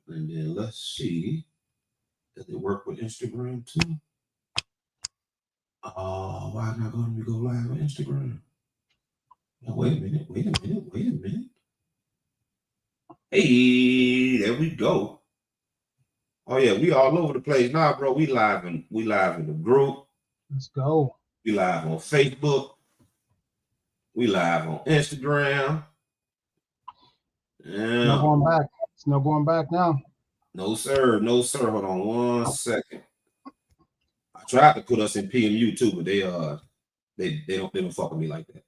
And then let's see. Does it work with Instagram too? Oh, why not going to go live on Instagram? Now, wait a minute. Hey, there we go. Oh yeah, we all over the place now, bro. We live in the group. Let's go. We live on Facebook. We live on Instagram. Yeah. No going back. It's no going back now. No sir. Hold on 1 second. I tried to put us in PMU too, but they don't fuck with me like that.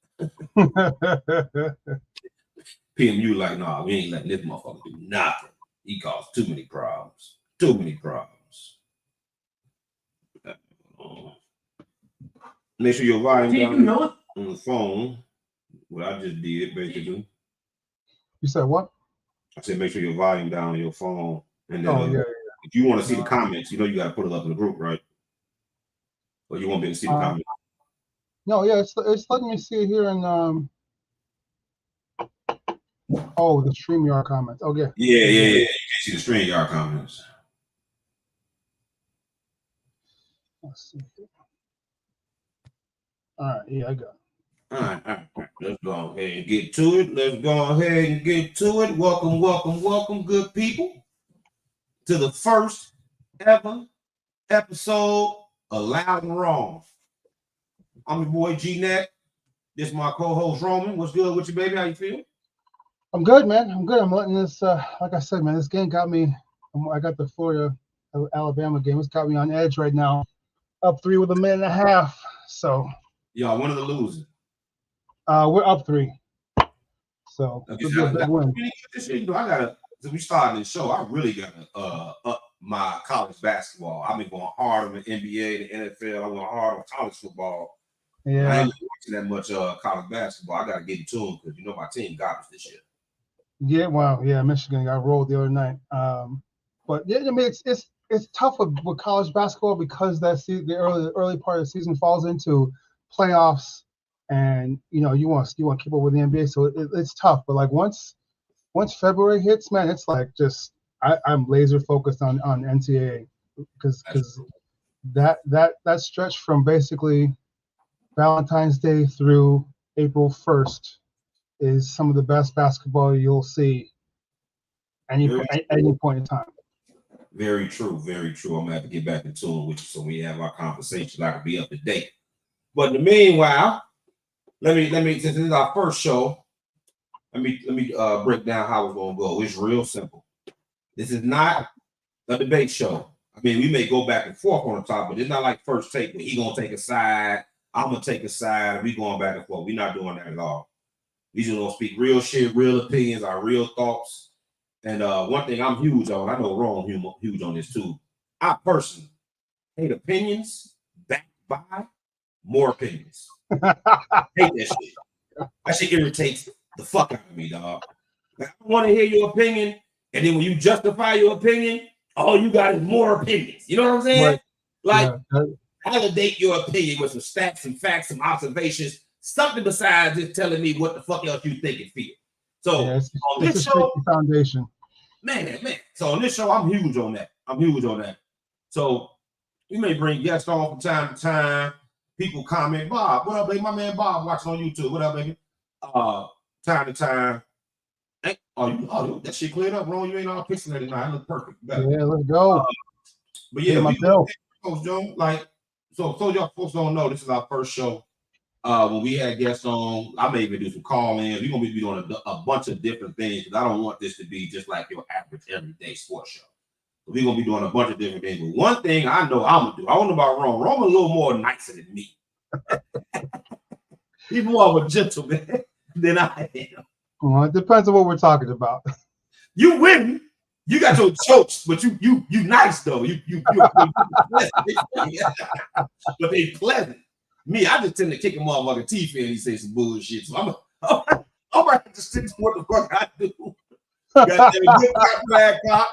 PMU like, nah, we ain't letting this motherfucker do nothing. He caused too many problems. Make sure your volume down on the phone. What I just did, basically. You said what? I said make sure your volume down on your phone. And then yeah. If you want to see the comments, you got to put it up in the group, right? Or you won't be able to see the comments. No, yeah, it's letting me see it here in the StreamYard comments. Oh yeah. Yeah. You can see the StreamYard comments. Let's see. All right, yeah, I got it. All right. Let's go ahead and get to it. Welcome, good people, to the first ever episode of LoUd and WrOnG. I'm your boy G-Net. This is my co-host Roman. What's good with you, baby? How you feel? I'm good, man. I'm good. I'm letting this, like I said, man, this game got me. I got the Florida Alabama game. It's got me on edge right now. Up 3 with a minute and a half. So y'all one of the losers. We're up 3. So it'll be a big win. Since we started this show, I really gotta up my college basketball. I've been going hard on the NBA, the NFL. I went hard on college football. Yeah, I ain't watching that much college basketball. I gotta get into them because my team got us this year. Yeah, wow, yeah, Michigan got rolled the other night. But yeah, I mean it's tough with college basketball because the early part of the season falls into playoffs, and you want to keep up with the NBA, so it's tough. But like once February hits, man, it's like just I'm laser focused on NCAA because that stretch from basically Valentine's Day through April 1st is some of the best basketball you'll see at any point in time. Very true. I'm gonna have to get back into it with you so we have our conversation. I can be up to date. But in the meanwhile, let me since this is our first show, let me break down how it's gonna go. It's real simple. This is not a debate show. I mean, we may go back and forth on the topic, but it's not like First Take where he gonna take a side, I'm gonna take a side, and we going back and forth. We're not doing that at all. We just gonna speak real shit, real opinions, our real thoughts. And one thing I'm huge on, I know WrOnG huge on this too. I personally hate opinions backed by more opinions. Hate that shit. That shit irritates the fuck out of me, dog. Like, I want to hear your opinion, and then when you justify your opinion, all you got is more opinions. You know what I'm saying? Right. Like, validate your opinion with some stats and facts, some observations, something besides just telling me what the fuck else you think and feel. So on this show, foundation. Man. So on this show, I'm huge on that. So we may bring guests on from time to time. People comment, Bob, what up, baby? My man Bob watching on YouTube. What up, baby? Time to time. Hey, that shit cleared up, WrOnG. You ain't all pixelated now. I look perfect. Better. Yeah, let's go. But yeah, so y'all folks don't know this is our first show. When we had guests on, I may even do some call-ins. We're gonna be doing a bunch of different things because I don't want this to be just like your average everyday sports show. So we're gonna be doing a bunch of different things. But one thing I know I'm gonna do, I don't know about WrOnG. WrOnG a little more nicer than me. He's more of a gentleman than I am. Well, it depends on what we're talking about. You win. You got your jokes, but you nice though. You pleasant. But they pleasant. Me, I just tend to kick a motherfucking teeth in and he say some bullshit. So I'm gonna have to stick to what the fuck I do. Got that good cop.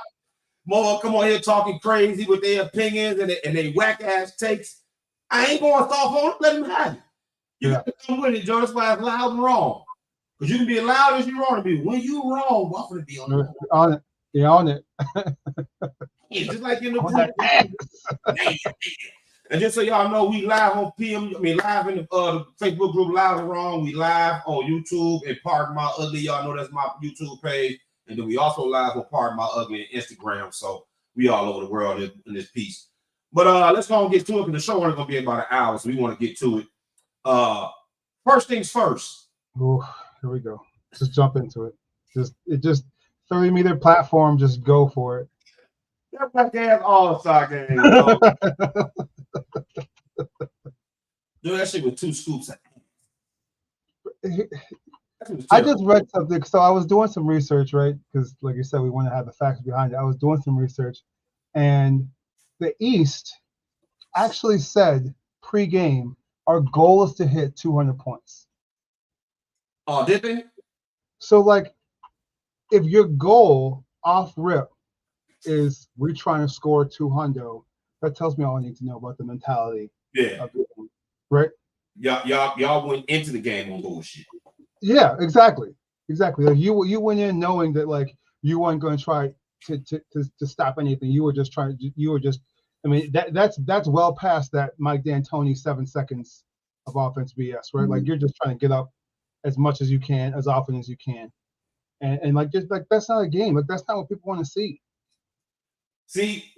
More come on here talking crazy with their opinions and they whack ass takes. I ain't going soft on it. Let them have it. You got to come with it, Joe. That's why it's LoUd and WrOnG. Because you can be as loud as you want to be. When you wrong, I'm gonna be on it. You're on it. It's just like in the On group. that And just so y'all know, we live on live in the Facebook group Loud and Wrong. We live on YouTube and Pardon My Ugly. Y'all know that's my YouTube page. And then we also live on Pardon My Ugly and Instagram. So we all over the world in this piece. But let's go and get to it, because the show only gonna be about an hour, so we want to get to it. First things first. Ooh, here we go. Just jump into it. Just 30-meter platform. Just go for it. That black ass all-star game, bro. Do that shit with 2 scoops. I just read something. So I was doing some research, right? Because, like you said, we want to have the facts behind it. I was doing some research, and the East actually said pre-game, our goal is to hit 200 points. Oh, did they? So, like, if your goal off rip is we're trying to score 200, that tells me all I need to know about the mentality. Yeah. Of the game, right? Y'all went into the game on bullshit. Yeah, exactly. Like you went in knowing that, like, you weren't going to try to stop anything. You were just I mean, that's well past that Mike D'Antoni 7 seconds of offense BS, right? Like, you're just trying to get up as much as you can, as often as you can. And like, just like, that's not a game. Like, that's not what people want to see. See,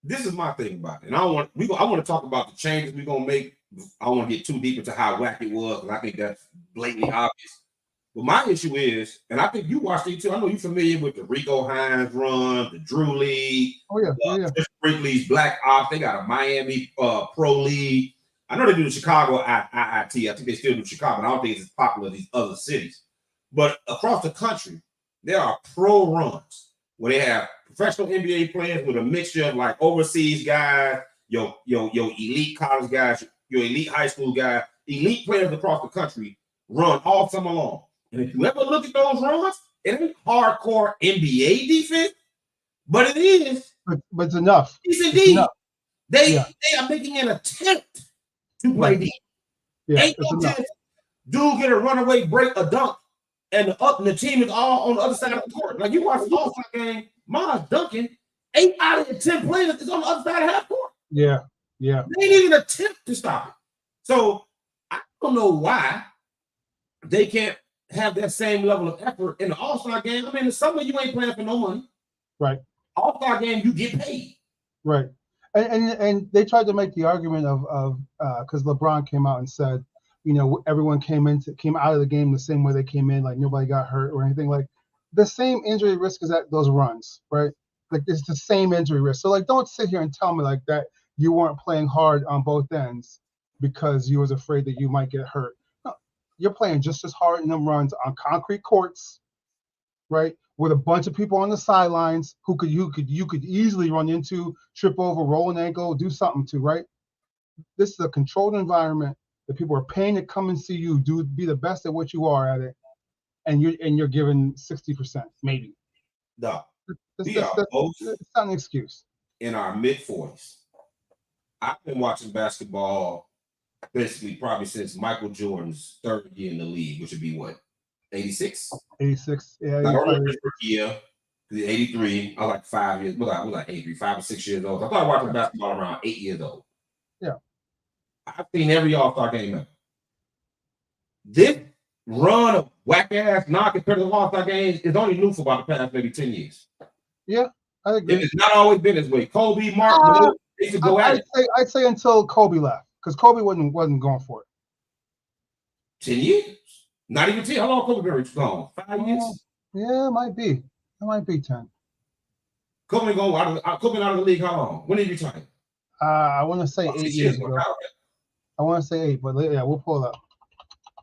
this is my thing about it. And I want to talk about the changes we're gonna make. I don't want to get too deep into how whack it was, because I think that's blatantly obvious. But my issue is, and I think you watched it too. I know you're familiar with the Rico Hines run, the Drew League. Oh yeah. Chris Brinkley's Black Ops. They got a Miami Pro League. I know they do the Chicago IIT. I think they still do Chicago, but I don't think it's as popular as these other cities. But across the country, there are pro runs where they have professional NBA players with a mixture of, like, overseas guys, your elite college guys, your elite high school guys, elite players across the country run all summer long. And if you ever look at those runs, it ain't hardcore NBA defense, but it is. But it's enough. It's indeed. Enough. They are making an attempt to play deep. Yeah, Ain't no chance dude get a runaway break, a dunk, and the team is all on the other side of the court. Like, you watch the All-Star game, Miles Duncan, 8 out of the 10 players is on the other side of half court. Yeah. They didn't even attempt to stop it. So I don't know why they can't have that same level of effort in the All-Star game. I mean, in the summer, you ain't playing for no money. Right. All-Star game, you get paid. Right. And they tried to make the argument of because LeBron came out and said, you know, everyone came out of the game the same way they came in, like nobody got hurt or anything. Like, the same injury risk is at those runs, right? Like, it's the same injury risk. So, like, don't sit here and tell me like that you weren't playing hard on both ends because you was afraid that you might get hurt. No, you're playing just as hard in them runs on concrete courts, right? With a bunch of people on the sidelines who you could easily run into, trip over, roll an ankle, do something to, right? This is a controlled environment that people are paying to come and see you be the best at what you are at it, and you're given 60%, maybe. No, That's not an excuse. In our mid-40s, I've been watching basketball basically probably since Michael Jordan's 3rd year in the league, which would be what, 86? 86. Yeah. I don't remember his rookie year. 83. I was like 5 years. I was like 83, 5 or 6 years old. I started watching basketball around 8 years old. Yeah. I've seen every All-Star game ever. This run of whack-ass non-competitive All-Star games is only new for about the past maybe 10 years. Yeah, I agree. It's not always been this way. Kobe, Mark, they used to go at it. I'd say until Kobe left, because Kobe wasn't going for it. 10 years? Not even 10. How long Kobe been gone? 5 years? Yeah, it might be. It might be 10. Kobe out of the league how long? When did he retire? I want to say 8 years ago. I want to say 8, but yeah, we'll pull it up.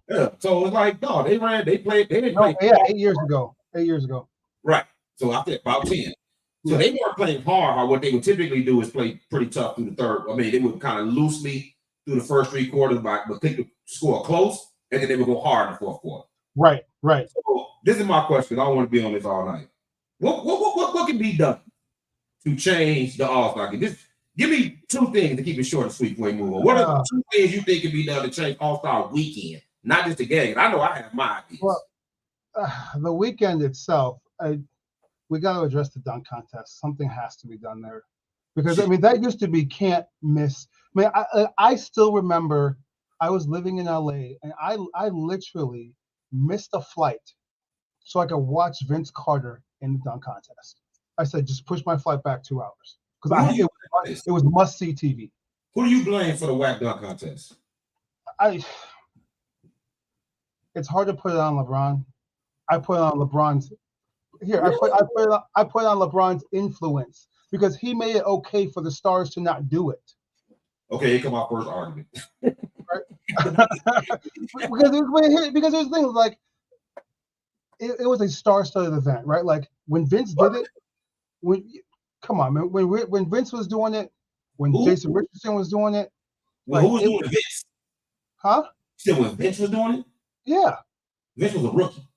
Yeah, so it's like, no, they didn't play. Yeah, 8 years ago. 8 years ago. Right. So I think about 10. So they weren't playing hard. What they would typically do is play pretty tough through the third. I mean, they would kind of loosely through the first 3 quarters, but pick the score close, and then they would go hard in the 4th quarter. Right. So this is my question. I don't want to be on this all night. What can be done to change the All-Star game? Just give me 2 things to keep it short and sweet before we move on. What are the 2 things you think can be done to change All-Star weekend? Not just the game. I know I have my ideas. Well, the weekend itself, we got to address the dunk contest. Something has to be done there, because I mean that used to be can't miss. I mean, I still remember I was living in LA and I literally missed a flight so I could watch Vince Carter in the dunk contest. I said just push my flight back 2 hours because it was must see TV. Who do you blame for the whack dunk contest? It's hard to put it on LeBron. I put it on LeBron's. Here, I put it on LeBron's influence because he made it okay for the stars to not do it. Okay, here come our first argument. because there's things like it was a star-studded event, right? Like when Vince did it, come on, man. When Vince was doing it, when Jason Richardson was doing it, well, who was doing Vince? Huh? You said when Vince was doing it? Yeah. Vince was a rookie.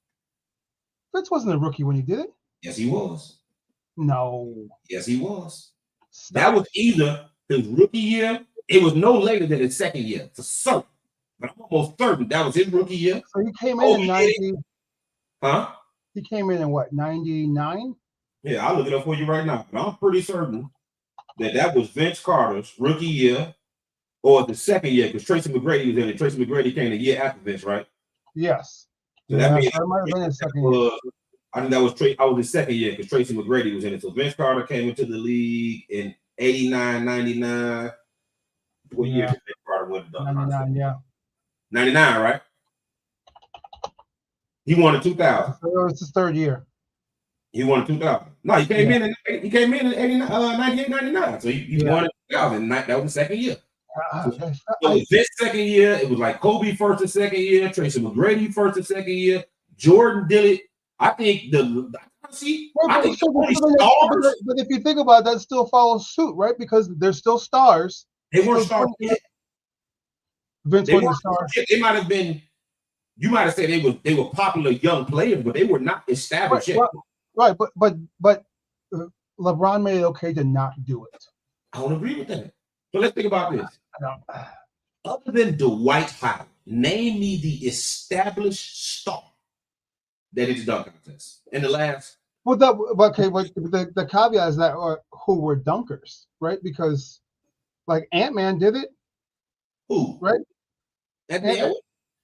Vince wasn't a rookie when he did it. Yes, he was. No. Yes, he was. Stop. That was either his rookie year. It was no later than his second year, for certain. But I'm almost certain that was his rookie year. So he came in 90. Huh? He came in what, 99? Yeah, I'll look it up for you right now. But I'm pretty certain that was Vince Carter's rookie year or the second year, because Tracy McGrady was in it. Tracy McGrady came a year after Vince, right? Yes. So that means might have been his second year. I think that was I was his second year because Tracy McGrady was in it. So Vince Carter came into the league in 89, 99. What year did Vince Carter win the dunk 99, yeah. 99, right? He won in 2000. So it was his third year. He won in 2000. No, he came in in 98, 99. So he won in 2000. That was the second year. So this second year, it was like Kobe first and second year, Tracy McGrady first and second year, Jordan did it. I think but if you think about it, that still follows suit, right? Because they're still stars. They weren't stars yet. Vince wasn't stars. They might have been. You might have said they were popular young players, but they were not established yet. Right, but LeBron made it okay to not do it. I don't agree with that. So let's think about this. Other than Dwight Howard, name me the established star that is dunk contest in the last. Well, the caveat is that who were dunkers, right? Because like Ant-Man did it. Who? Right? Ant-Man?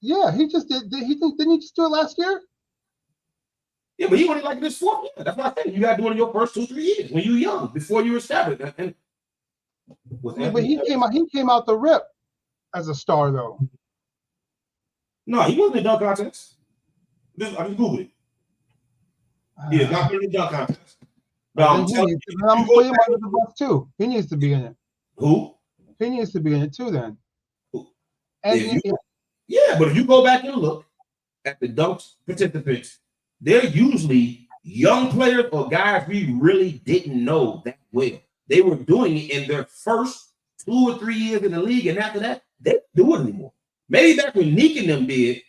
Yeah, he just did. Didn't he just do it last year? Yeah, but he only like this 4th year. That's what I said. You got to do it in your first 2-3 years when you were young, before you were established. But he came out the rip as a star, though. No, he wasn't in the dunk contest. I just Googled it. He is not in the dunk contest. But I'm telling you, I'm putting him under the bus too. He needs to be in it. Who? He needs to be in it too. Then. And yeah, but if you go back and look at the dunk participants, they're usually young players or guys we really didn't know that well. They were doing it in their first 2 or 3 years in the league, and after that, they don't do it anymore. Maybe back when Nick and them did,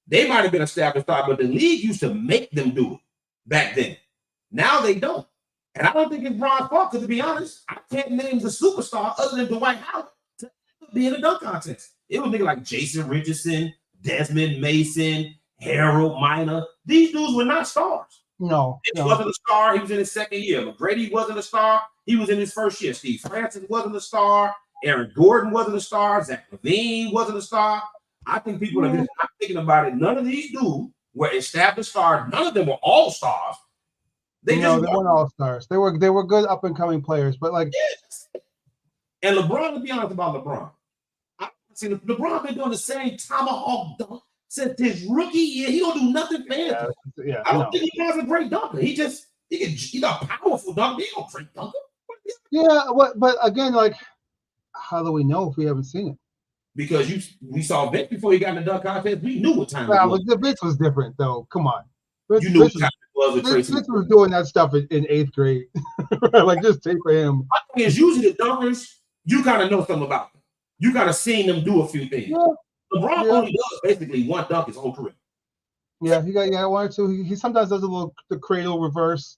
they might have been established star, but the league used to make them do it back then. Now they don't. And I don't think it's Bron's fault, because to be honest, I can't name the superstar other than Dwight Howard to be in a dunk contest. It was niggas like Jason Richardson, Desmond Mason, Harold Miner. These dudes were not stars. No. He wasn't a star. He was in his second year. McGrady wasn't a star. He was in his first year. Steve Francis wasn't a star. Aaron Gordon wasn't a star. Zach LaVine wasn't a star. I think people are just not thinking about it. None of these dudes were established stars. None of them were all stars. They weren't all stars. They were good up and coming players, but like. Yes. And LeBron, to be honest about LeBron, LeBron been doing the same tomahawk dunk since his rookie year. He don't do nothing fancy. I don't think LeBron's a great dunker. He's a powerful dunker. He don't great dunker. Yeah, but again, like, how do we know if we haven't seen it? Because we saw Vince before he got in the dunk contest. We knew what time it was. The Vince was different, though. Come on. You knew what time it was. Vince was doing that stuff in 8th grade. Like, just take for him. I think it's usually the dunkers, you kind of know something about them. You kind of seen them do a few things. Yeah. LeBron only does basically one dunk his whole career. Yeah, he got 1 or 2. He sometimes does the cradle reverse.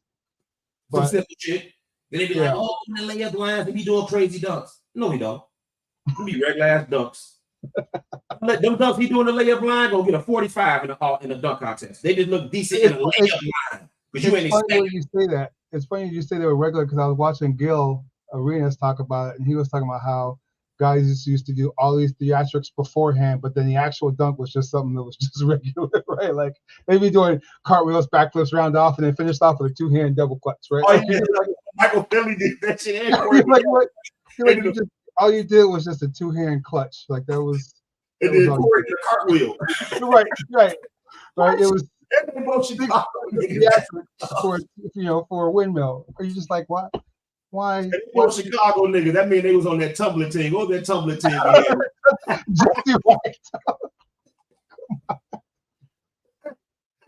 Some simple shit. Then they be like, oh, in the layup lines, they be doing crazy dunks. No, he don't. He be regular ass dunks. Them dunks he doing the layup line gonna get a 45 in the dunk contest. They just look decent in the layup line. Because you ain't It's funny expecting. when you say that. It's funny you say they were regular because I was watching Gil Arenas talk about it, and he was talking about how guys used to do all these theatrics beforehand, but then the actual dunk was just something that was just regular, right? Like maybe doing cartwheels, backflips, round off, and then finished off with a two-hand double clutch, right? Oh, Like, yeah, like Michael Finley did that shit. And you just all you did was just a two-hand clutch, like that was. And then Corey did a cartwheel. Right. It was for a windmill. Are you just like what? Why? Chicago niggas. That mean they was on that tumbling team. What was that tumbling team? Jesse White.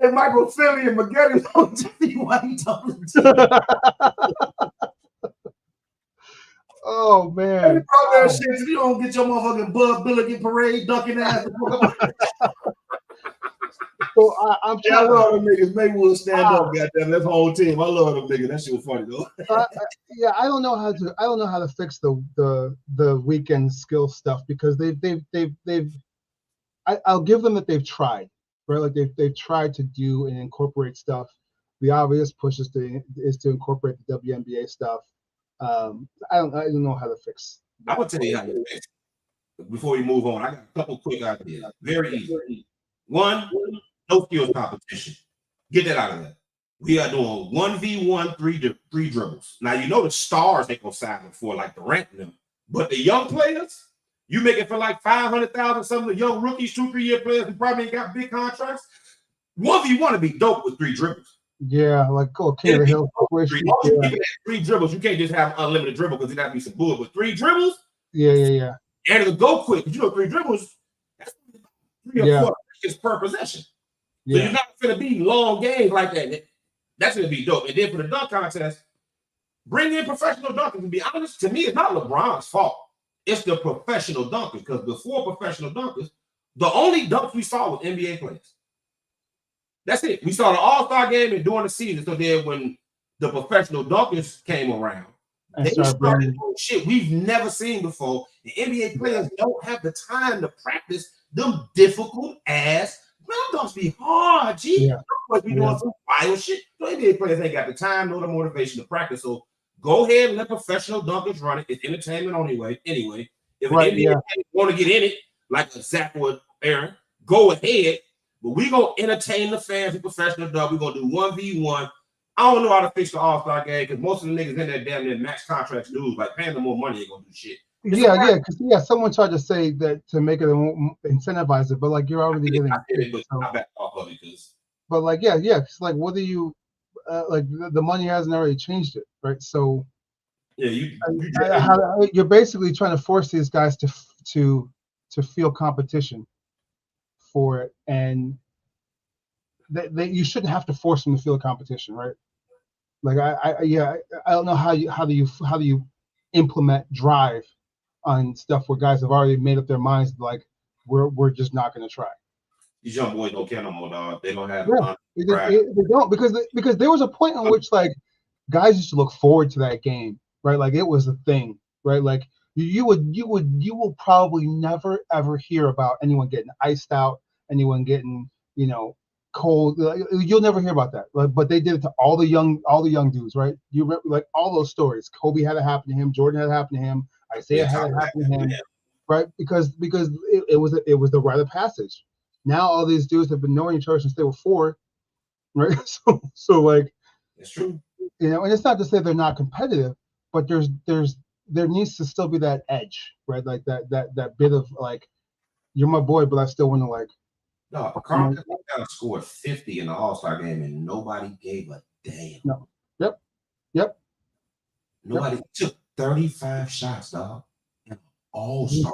And Michael Finley and McGetty was on Jesse White tumbling team. Oh man! Shit, you don't get your motherfucking Bud Billigan parade ducking ass. So I'm I love them niggas. Maybe we'll stand up, goddamn. That's the whole team. I love them niggas. That shit was funny though. I don't know how to fix the weekend skill stuff because I'll give them that they've tried, right? Like they've tried to do and incorporate stuff. The obvious push is to incorporate the WNBA stuff. I don't know how to fix. I'm gonna tell you how to fix. Before we move on, I got a couple quick ideas. Very easy. One, no skills competition. Get that out of there. We are doing 1v1 three dribbles. Now you know the stars they gonna sign them for, like Durant and them. But the young players, you make it for like 500,000. Some of the young rookies, 2-3 year players who probably ain't got big contracts. 1v1 to be dope with 3 dribbles. Yeah, like okay, the Hill situation. Three dribbles. You can't just have unlimited dribble because it got to be some bull. But 3 dribbles. Yeah. And it'll go quick. You know, 3 dribbles. That's 3 or 4 seconds per possession. So you're not going to be long games like that. That's going to be dope. And then for the dunk contest, bring in professional dunkers. To be honest, to me, it's not LeBron's fault. It's the professional dunkers. Because before professional dunkers, the only dunks we saw was NBA players. That's it. We saw the All-Star game and during the season. So then when the professional dunkers came around, they started doing shit we've never seen before. The NBA players don't have the time to practice them difficult ass. Them dunks be hard, G. Be doing some wild shit. So NBA players ain't got the time nor the motivation to practice. So go ahead and let professional dunkers run it. It's entertainment anyway. If an NBA player want to get in it, like a Zach or Aaron, go ahead. But we gonna entertain the fans with professional dunk. We're gonna do 1v1. I don't know how to fix the All-Star game because most of the niggas in there damn near max contracts dudes. Like paying them more money ain't gonna do shit. Because someone tried to say that to make it incentivize it, but like you're already getting. I back off of it because. But like it's like whether you like the money hasn't already changed it, right? So you're basically trying to force these guys to feel competition for it, and you shouldn't have to force them to feel competition, right? Like I don't know how do you implement drive on stuff where guys have already made up their minds like we're just not going to try. These young boys don't care no more, dog. They don't have they don't because there was a point in which like guys used to look forward to that game, right? Like it was a thing, right? Like you will probably never ever hear about anyone getting iced out, anyone getting cold. You'll never hear about that. But they did it to all the young dudes, right? You remember like all those stories. Kobe had it happen to him. Jordan had it happen to him. Isaiah had it happen to him, right? Because it was the rite of passage. Now all these dudes have been knowing each other since they were 4, right? So like it's true. And it's not to say they're not competitive, but there needs to still be that edge, right? Like that bit of like, you're my boy, but I still want to like. No, Carl scored 50 in the All-Star game and nobody gave a damn. No. Yep. Nobody took 35 shots, dog. All-Star.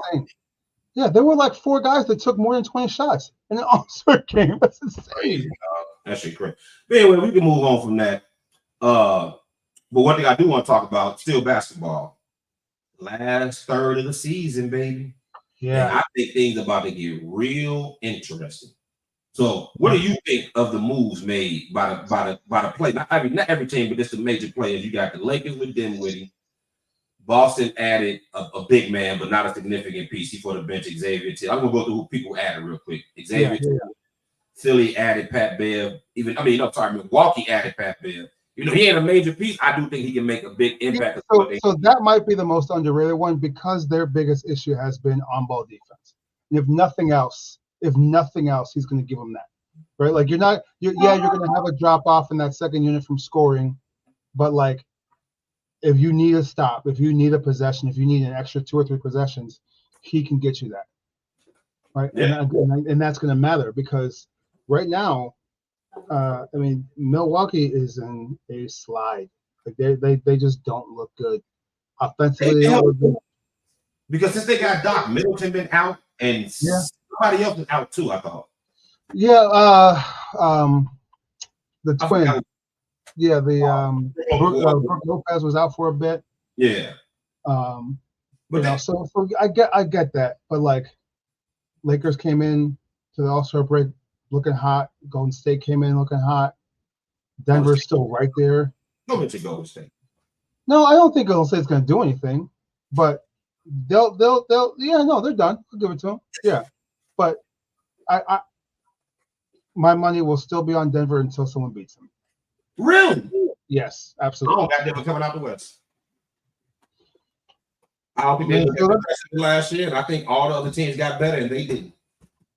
Yeah, there were like 4 guys that took more than 20 shots in an All-Star game. That's insane. Crazy, dog. That shit crazy. But anyway, we can move on from that. But one thing I do want to talk about, still basketball. Last third of the season, baby. Yeah. And I think things are about to get real interesting. So, what do you think of the moves made by the play? Not every team, but just the major players. You got the Lakers with Dinwiddie. Boston added a big man, but not a significant piece. He for the bench, Xavier. I'm gonna go through who people added real quick. Xavier, Philly added Pat Bev. Milwaukee added Pat Bev. You know, he ain't a major piece. I do think he can make a big impact. So that might be the most underrated one because their biggest issue has been on-ball defense. And if nothing else, he's going to give them that, right? Like you're going to have a drop off in that second unit from scoring, but like if you need a stop, if you need a possession, if you need an extra 2 or 3 possessions, he can get you that, right? Yeah. And that's going to matter because right now, Milwaukee is in a slide. Like they just don't look good offensively. Because since they got Doc Middleton been out and somebody else is out too, I thought. Yeah, the twin. Yeah, Brook Lopez was out for a bit. Yeah. So I get that, but like Lakers came in to the All-Star break looking hot. Golden State came in looking hot. Denver's still right there. Go into Golden State. No, I don't think Golden State's going to do anything, but they're done. I'll give it to them. Yeah, but I my money will still be on Denver until someone beats them. Really? Yes, absolutely. I got Denver coming out the West. I don't think they were last year, and I think all the other teams got better, and they didn't.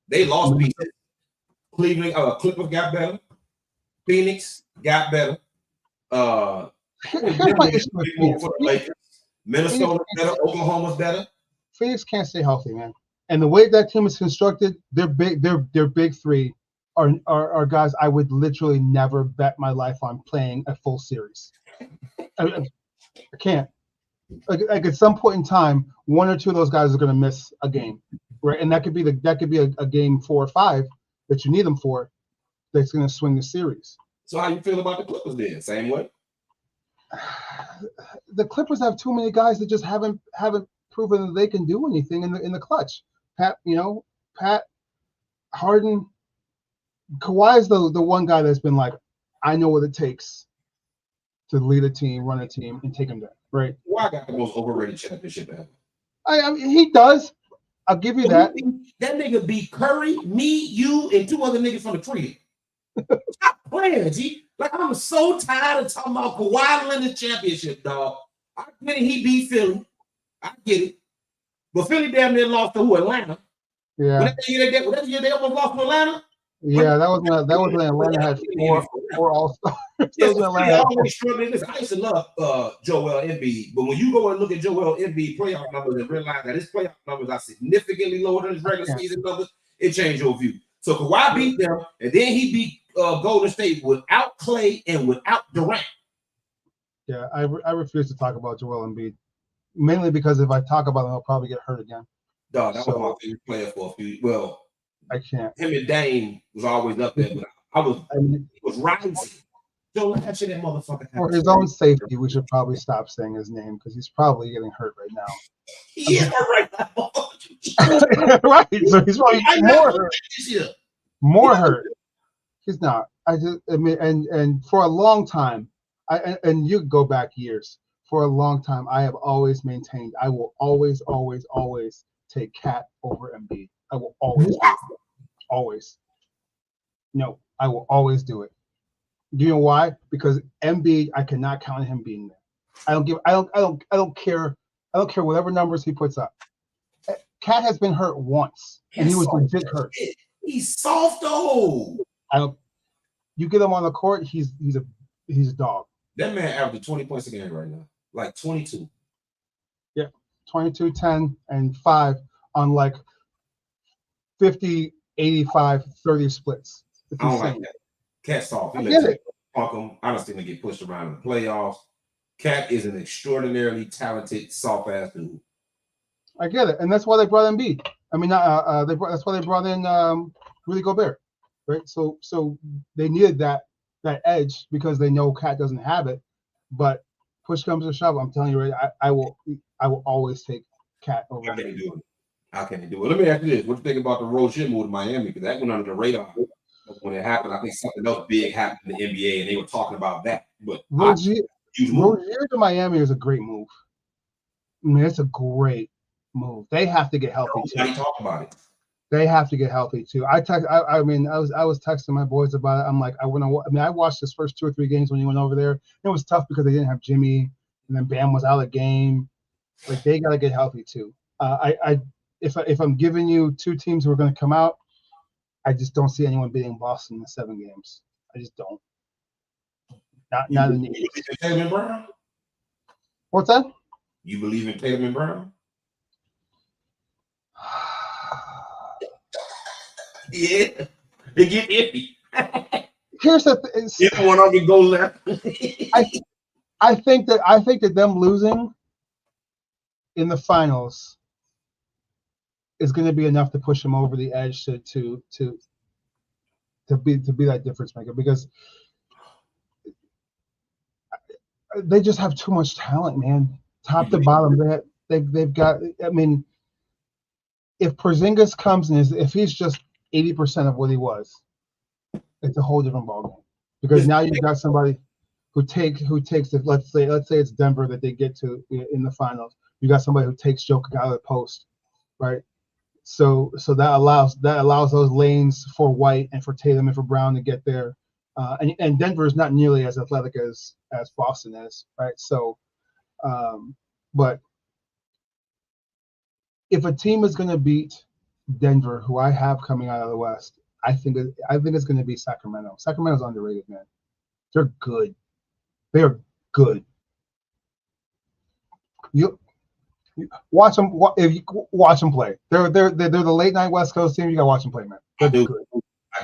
They lost pieces. Cleveland, Clippers got better. Phoenix got better. Minnesota better. Oklahoma's better. Phoenix can't stay healthy, man. And the way that team is constructed, their big three are guys I would literally never bet my life on playing a full series. I can't. Like at some point in time, 1 or 2 of those guys are going to miss a game, right? And that could be a game 4 or 5 that you need them for. That's going to swing the series. So how you feel about the Clippers then? Same way? The Clippers have too many guys that just haven't proven that they can do anything in the clutch. Pat Harden, Kawhi is the one guy that's been like, I know what it takes to lead a team, run a team, and take them there. Right? Kawhi got the most overrated championship ever. I mean, he does. I'll give you that. That nigga beat Curry, me, you, and 2 other niggas from the tree. Stop playing, G. Like, I'm so tired of talking about Kawhi Leonard's championship, dog. I get it, he beat Philly. I get it. But Philly damn near lost to who? Atlanta. Yeah. That year they almost lost to Atlanta? Yeah, that was when Atlanta had 4 All-Stars. Yes, I used to love Joel Embiid, but when you go and look at Joel Embiid playoff numbers and realize that his playoff numbers are significantly lower than his regular season numbers, it changed your view. So Kawhi beat them, and then he beat Golden State without Clay and without Durant. Yeah, I refuse to talk about Joel Embiid, mainly because if I talk about him, I'll probably get hurt again. Dog, that was my favorite player for a few. Well, I can't. Him and Dame was always up there, but it was rising. Don't let that motherfucker. For his own safety, we should probably stop saying his name because he's probably getting hurt right now. He is hurt right now. Right, so he's probably more hurt. More hurt. He's not. And for a long time, and you go back years. For a long time, I have always maintained I will always take Cat over Embiid. I will always do it. Always. No, I will always do it. Do you know why? Because Embiid, I cannot count on him being there. I don't care whatever numbers he puts up. Cat has been hurt once, and he was legit hurt. He's soft though. You get him on the court, he's a dog. That man averaging 20 points a game right now. Like 22. Yeah, 22, 10, and 5 on like 50, 85, 30 splits. It's I don't insane. like that. Cat's soft. I get it. Fuck him. I don't think they get pushed around in the playoffs. Cat is an extraordinarily talented, soft ass dude. I get it, and that's why they brought in Embiid. I mean, that's why they brought in Rudy Gobert, right? So they needed that edge because they know Cat doesn't have it. But push comes to shove, I'm telling you, right? I will always take Cat over. How can he do it? How can he do it? Let me ask you this: what do you think about the ROG move to Miami? Because that went under the radar when it happened. I think something else big happened in the NBA, and they were talking about that. But Rozier to Miami is a great move. I mean, it's a great move. They have to get healthy too. Nobody talk about it. They have to get healthy too. I was texting my boys about it. I'm like, I watched this first 2 or 3 games when you went over there. It was tough because they didn't have Jimmy, and then Bam was out of the game. Like they got to get healthy too. If I'm giving you 2 teams who are going to come out, I just don't see anyone beating Boston in 7 games. I just don't. Not in the East. You believe in Tatum and Brown? What's that? You believe in Tatum and Brown? Yeah, they get iffy. Here's the thing. If one of them go left. I think that them losing in the finals is going to be enough to push them over the edge to be that difference maker, because they just have too much talent, man. Top to bottom, they've got. I mean, if Porzingis comes in, if he's just 80% of what he was, it's a whole different ballgame. Because now you've got somebody who takes the, let's say it's Denver that they get to in the finals. You got somebody who takes Jokic out of the post, right? So that allows those lanes for White and for Tatum and for Brown to get there. And Denver is not nearly as athletic as Boston is, right? So, but if a team is going to beat Denver, who I have coming out of the West, I think it's going to be Sacramento. Sacramento's underrated, man. They're good. They are good. You watch them. If you watch them play, they're the late night West Coast team. You got to watch them play, man. I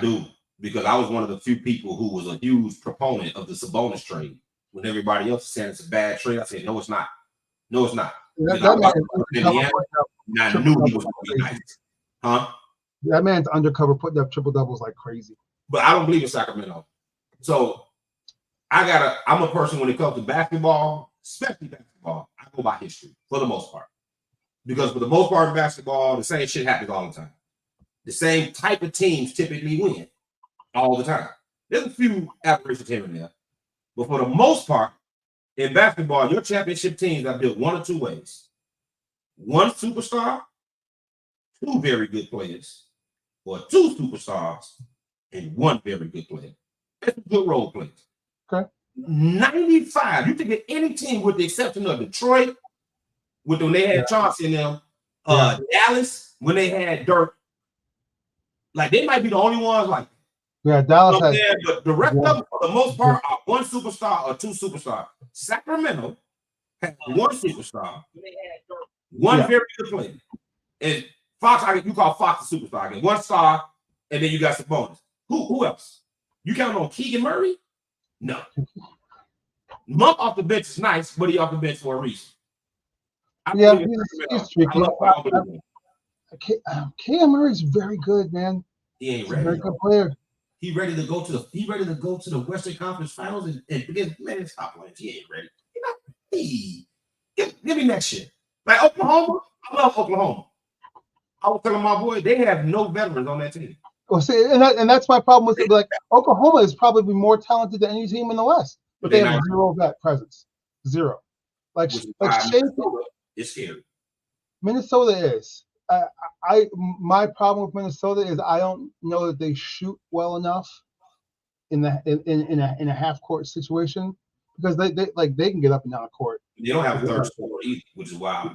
do, because I was one of the few people who was a huge proponent of the Sabonis trade. When everybody else said it's a bad trade, I said no, it's not. No, it's not. I knew he was going to be nice. Huh? That man's undercover putting up triple doubles like crazy. But I don't believe in Sacramento. So I'm a person when it comes to basketball, especially basketball, I go by history for the most part. Because for the most part in basketball, the same shit happens all the time. The same type of teams typically win all the time. There's a few aberrations here and there. But for the most part, in basketball, your championship teams are built one of 2 ways. One superstar, 2 very good players, or 2 superstars and 1 very good player. That's good role players. Okay. 95. You think of any team with the exception of Detroit, when they had Chauncey in them, Dallas, when they had Dirk, like they might be the only ones like. Yeah, Dallas has. But the rest of them, for the most part, are 1 superstar or 2 superstars. Sacramento had 1 superstar, 1 very good player, and Fox. You call Fox a superstar again. 1 star, and then you got Sabonis. Who else? You count on Keegan Murray? No. Monk off the bench is nice, but he off the bench for a reason. He's tricky. Keegan Murray's very good, man. He ain't He's ready. a very good player. He ready to go to the Western Conference Finals and begin. Man, stop playing. He ain't ready. Give me that shit. Like Oklahoma, I love Oklahoma. I was telling my boy they have no veterans on that team. Well, see, and that's my problem with it. Like Oklahoma is probably more talented than any team in the West, but they have 0 vet presence. 0. Like Minnesota is scary. Minnesota is. My problem with Minnesota is I don't know that they shoot well enough in a half court situation, because they can get up and down the court. They don't have a third scorer either, which is why.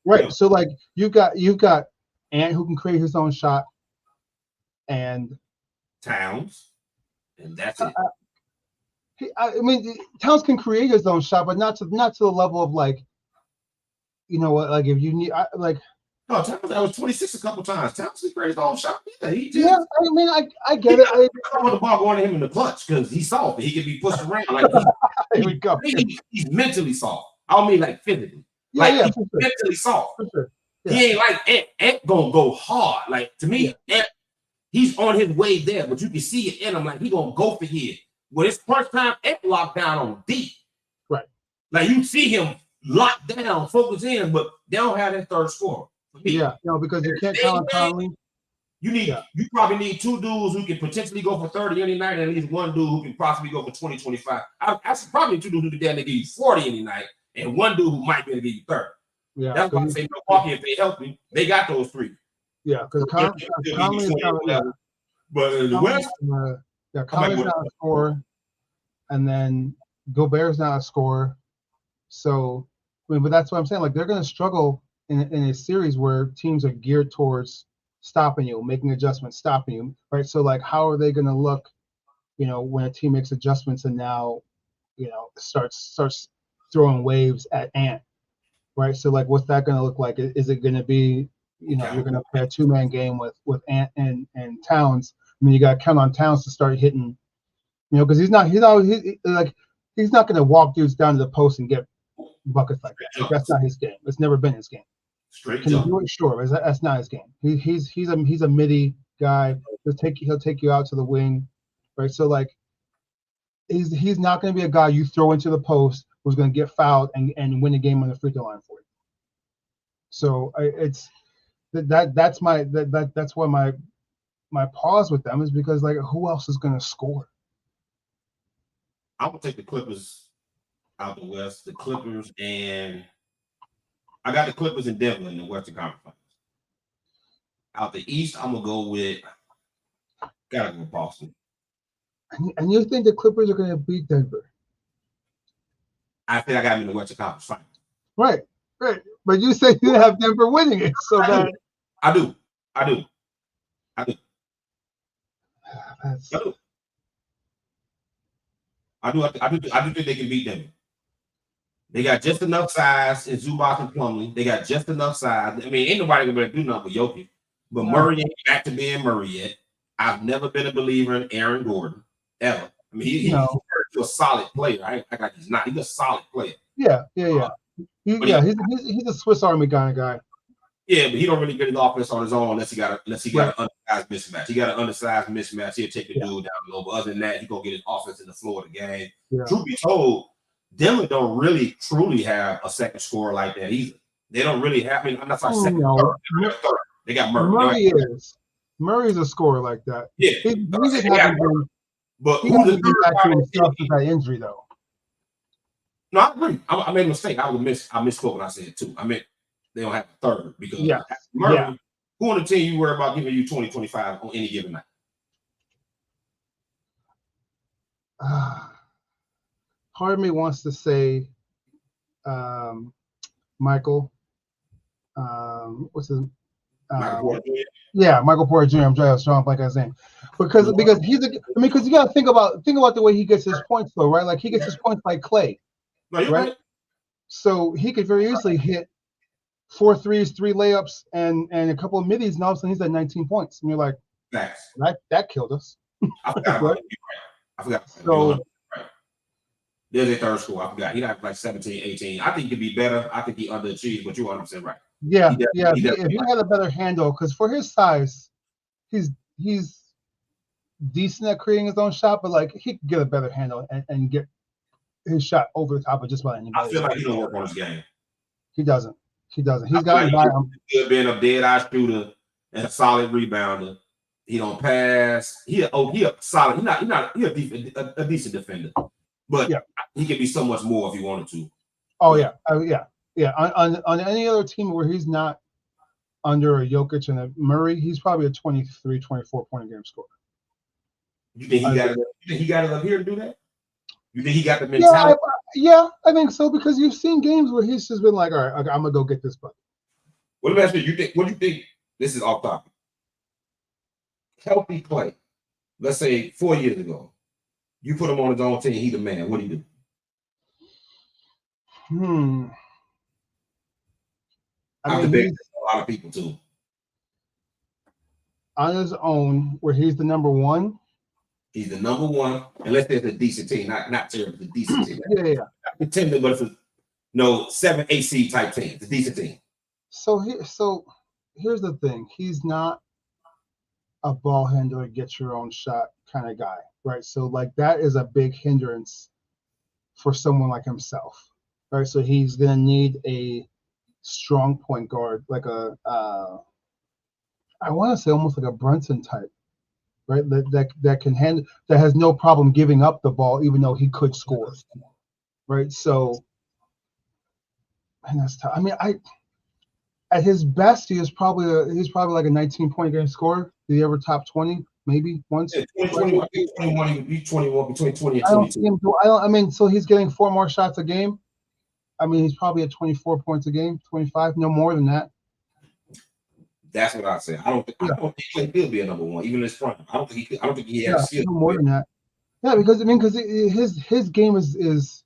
Right. So like you've got Ant, who can create his own shot, and Towns, and that's it. I mean, Towns can create his own shot, but not to the level of like, you know what, like if you need No, Towns, I was 26 a couple times. Towns can create his own shot. Yeah, I mean, I get it. I don't want the ball going to him in the clutch because he's soft. He can be pushed around like he's mentally soft. I don't mean like physically. He's mentally soft. For sure. Yeah. He ain't like Ant gonna go hard. Like to me, Ant, he's on his way there, but you can see it in him. Like he gonna go for here. When it's first time, Ant locked down on deep. Right. Like you see him locked down, focus in, but they don't have that third scorer. Yeah, because you can't count on Conley. You probably need 2 dudes who can potentially go for 30 any night, and at least 1 dude who can possibly go for 20, 25. I probably 2 dudes who can give you 40 any night, and 1 dude who might be able to give you 30. Yeah, that's why I say Milwaukee, if they help me, they got those 3. Yeah, because Conley is not. Yeah, but in the West, Conley's not a scorer, and then Gobert's not a scorer. So, I mean, but that's what I'm saying. Like, they're going to struggle in a series where teams are geared towards stopping you, making adjustments, stopping you, right? So, like, how are they going to look, when a team makes adjustments and now, starts throwing waves at Ant, right? So, like, what's that going to look like? Is it going to be, you're going to play a two-man game with Ant and Towns? I mean, you got to count on Towns to start hitting, because he's not going to walk dudes down to the post and get buckets like that. Like, that's not his game. It's never been his game. Straight Can he do it? Sure, but that's not his game. He's a midi guy. He'll take you out to the wing, right? So, like, he's not going to be a guy you throw into the post who's going to get fouled and win the game on the free throw line for you. So that's why my pause with them is because, like, who else is going to score? I'm gonna take the Clippers out the West. The Clippers, and I got the Clippers and Denver in the Western Conference Finals. Out the East, I'm gonna go with Boston. And you think the Clippers are going to beat Denver? I think I got them in the Western Conference Finals. Right. But you said you have Denver winning it, so that I do. I do think they can beat Denver. They got just enough size in Zubac and Plumlee. They got just enough size. I mean, ain't nobody gonna do nothing with Jokic. But Murray ain't back to being Murray yet. I've never been a believer in Aaron Gordon ever. I mean, he's a solid player. He's not. He's a solid player. Yeah. He's a Swiss Army kind of guy. Yeah, but he don't really get his offense on his own unless he got an undersized mismatch. He got an undersized mismatch. He'll take the dude down low. But other than that, he's gonna get his offense in the floor of the game. Yeah. Truth be told, Denver don't really truly have a second scorer like that either. They don't really have. I mean, I'm not talking second. Third. They got Murray. Murray's a scorer like that. Yeah, he just hasn't been. But he hasn't been back to himself with that injury, though. No, I agree. I made a mistake. I misspoke when I said two. I meant they don't have a third because Murray, who on the team you worry about giving you 20, 25 on any given night? Part of me wants to say Michael. What's his? Michael Porter Jr. I'm trying to strong like I was saying, because because you got to think about the way he gets his points though, right? Like he gets his points like Clay, right? So he could very easily hit 4 threes, 3 layups, and a couple of middies, and all of a sudden he's at 19 points, and you're like, that killed us. I forgot. So there's a third score. I forgot. He got like 17, 18. I think he could be better. I think he underachieved, but you're 100% right. Yeah. If he had a better handle, because for his size, he's decent at creating his own shot, but like he could get a better handle and get his shot over the top of just about anybody. I feel like he don't work on his game. He doesn't. He's gotten by him. He's been a dead-eye shooter and a solid rebounder. He don't pass. He a solid. He's a decent defender, but he could be so much more if he wanted to. Oh yeah. On any other team where he's not under a Jokic and a Murray, he's probably a 23, 24 point a game scorer. You think he got it up here to do that? You think he got the mentality? Yeah, I think so, because you've seen games where he's just been like, all right, I'm gonna go get this bucket. What do you think? What do you think? This is off topic. Healthy Clay. Let's say 4 years ago, you put him on his own team. He the man. What do you do? I mean, a lot of people too. On his own, where he's the number one. He's the number one, and let's say it's a decent team, not terrible, it's a decent team. Yeah. Contender, but it's a 7, 8 seed type team. It's a decent team. So here's the thing: he's not a ball handler, get your own shot kind of guy, right? So like that is a big hindrance for someone like himself, right? So he's gonna need a strong point guard, like I want to say almost like a Brunson type, right? That can handle, that has no problem giving up the ball, even though he could score, right? So, and that's tough. I mean, At his best, he's probably like a 19-point game scorer. Did he ever top 20? Maybe once. Yeah, 20, 21, he could be 21, between 20 and I don't 22. see him. I mean, so he's getting 4 more shots a game. I mean, he's probably at 24 points a game, 25, no more than that. That's what I say. I don't think Clay could be a number one, even in his prime. I don't think he has skill. No more than that. Yeah, because his game is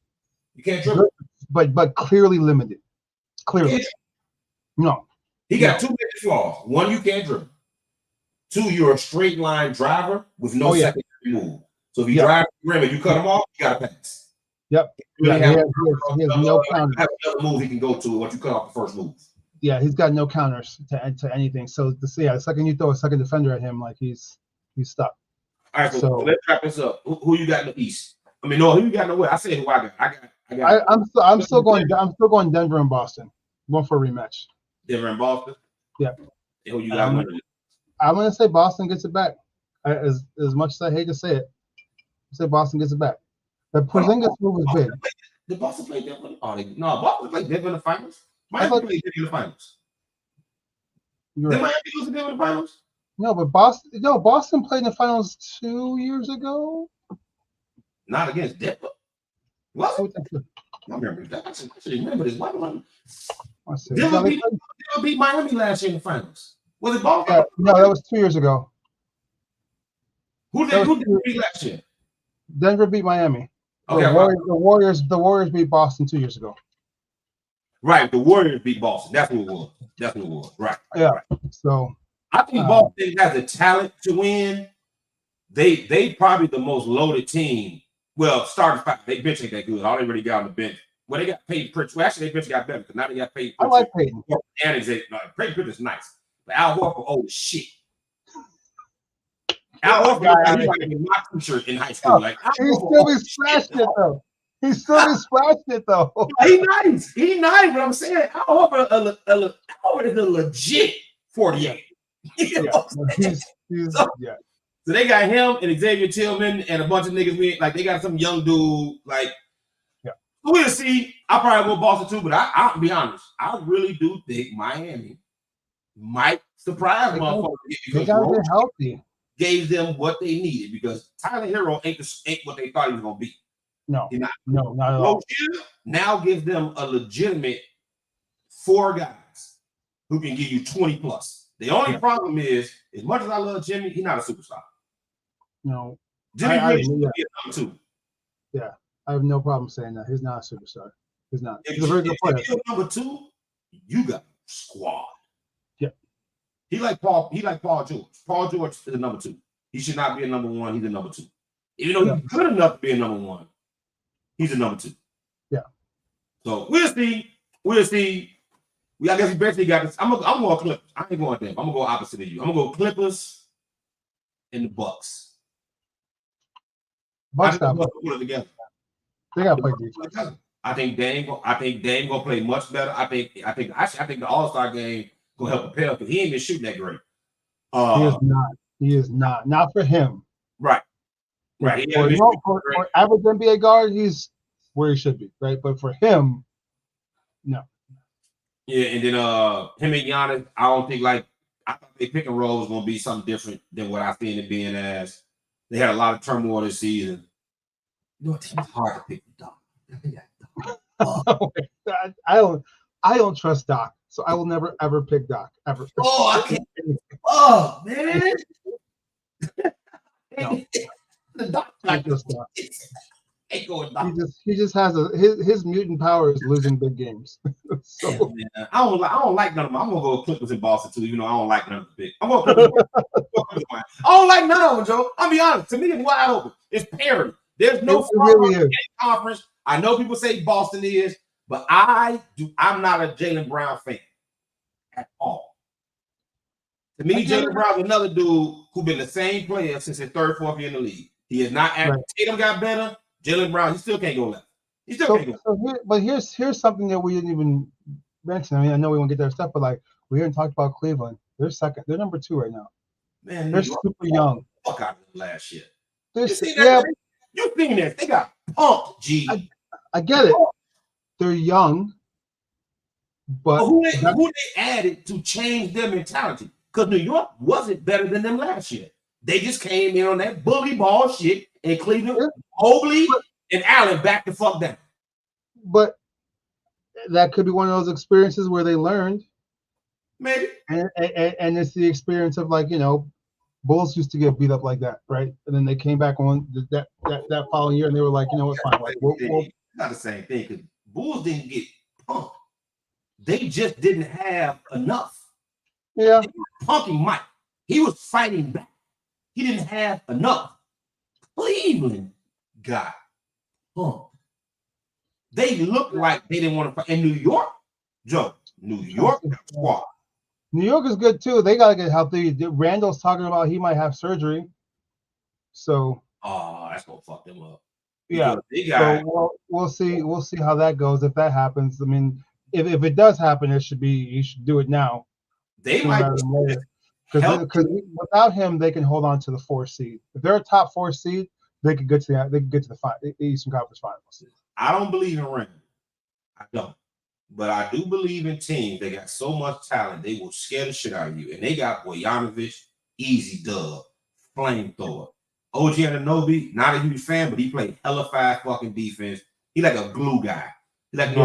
you can't dribble, but clearly limited. Clearly, no. He got 2 major flaws. One, you can't dribble. 2, you're a straight line driver with no secondary move. So if you drive the rim and you cut him off, you got to pass. Yep. He has no counters. Have another move he can go to once you cut off the first move. Yeah, he's got no counters to anything. So the second you throw a second defender at him, like he's stuck. All right, so let's wrap this up. Who you got in the East? I mean, no, who you got in the West? I said who I got. I'm still going Denver and Boston. Going for a rematch. Denver and Boston. Yeah. Who you got? I'm gonna say Boston gets it back. As much as I hate to say it, I say Boston gets it back. The Porzingis move was big. Did Boston play Denver? Boston played Denver in the finals. Miami played Denver in the finals. Did Miami lose to Denver in the finals? No, but Boston played in the finals 2 years ago. Not against Denver. What? I remember that. I should remember this. Denver beat Miami last year in the finals. Was it Boston? No, that was 2 years ago. Who did beat last year? Denver beat Miami. Okay, the Warriors beat Boston 2 years ago. Right, the Warriors beat Boston. That's what it was. Right. Yeah. Right. So I think Boston has the talent to win. They probably the most loaded team. Well, starting five, they bench ain't that good. All they really got on the bench. Well, they got paid Pritchard. Well, actually, they bench got better because now they got paid Pritchard. I like Payton. And Xavier. No, Payton Pritchard's nice. But Al Horford, old as shit. Al Horford, he like in my t-shirt in high school. Like he still be scratched it though. He still be scratched it though. He nice. He nice. But I'm saying Al Horford is a legit 48. So they got him and Xavier Tillman and a bunch of niggas. They got some young dude. We'll see. I probably go Boston too, but I'll be honest. I really do think Miami might surprise motherfuckers because they healthy. Gave them what they needed because Tyler Hero ain't what they thought he was gonna be. No, not at all. Now gives them a legitimate 4 guys who can give you 20 plus. The only problem is, as much as I love Jimmy, he's not a superstar. No, Jimmy really should be a number 2. Yeah, I have no problem saying that. He's not a superstar. He's not. He's a very good player. If you're number 2, you got a squad. Yeah. He like Paul George. Paul George is a number 2. He should not be a number 1. He's a number 2. Even though he's good enough to be a number 1, he's a number 2. Yeah. So we'll see. I guess we basically got this. I'm going Clippers. I ain't going there. I'm gonna go opposite of you. I'm gonna go Clippers and the Bucks. Bucks got put it together. They got to play defense. I think Dame gonna play much better. I think the All-Star game gonna help propel because he ain't been shooting that great. He is not. Not for him. Right. For average NBA guard, he's where he should be, right? But for him, no. Yeah, and then him and Giannis, I don't think I thought they pick and roll was gonna be something different than what I seen it being as. They had a lot of turmoil this season. You know what? It's hard to pick the Doc. I don't trust Doc, so I will never ever pick Doc ever. Oh, I can't. Oh man. No. The Doc. He just has his mutant power is losing big games. So yeah, I don't like none of them. I'm gonna go Clippers in Boston too, even though I don't like none of the big. I'm gonna Clippers. I don't like none of them, Joe. I'll be honest. To me, it's wide open. It's parity. There's no conference. I know people say Boston is, but I'm not a Jaylen Brown fan at all. To me, Jaylen Brown's another dude who's been the same player since his 3rd, 4th year in the league. He is not. Right. Tatum got better. Jaylen Brown, he still can't go left. He still can't go. But here's something that we didn't even mention. I mean, I know we won't get there stuff, but we didn't talk about Cleveland. They're second. They're number 2 right now. Man, they're super young. Fuck out of them last year. You seen this? They got pumped. G. I get it. They're young, But who they added to change their mentality? Because New York wasn't better than them last year. They just came in on that bully ball shit and Cleveland, Mobley, and Allen back the fuck down. But that could be one of those experiences where they learned. Maybe. And it's the experience of, like, Bulls used to get beat up like that, right? And then they came back on that following year, and they were like, you know what, fine. Like, not the same thing, because Bulls didn't get punked. They just didn't have enough. Yeah. They were punking Mike. He was fighting back. He didn't have enough. Cleveland got punked. They looked like they didn't want to fight. In New York, Joe, New York got squad. New York is good too. They gotta get healthy. Randall's talking about he might have surgery. So that's gonna fuck them up. Yeah. So we'll see how that goes if that happens. I mean, if it does happen, he should do it now. They might because without him, they can hold on to the 4 seed. If they're a top 4 seed, they could get to the Eastern Conference Finals. I don't believe in Randall. I don't. But I do believe in teams. They got so much talent, they will scare the shit out of you. And they got Bogdanovic, easy dub, flamethrower. OG Anunoby, not a huge fan, but he played hella fast fucking defense. He like a glue guy. He like he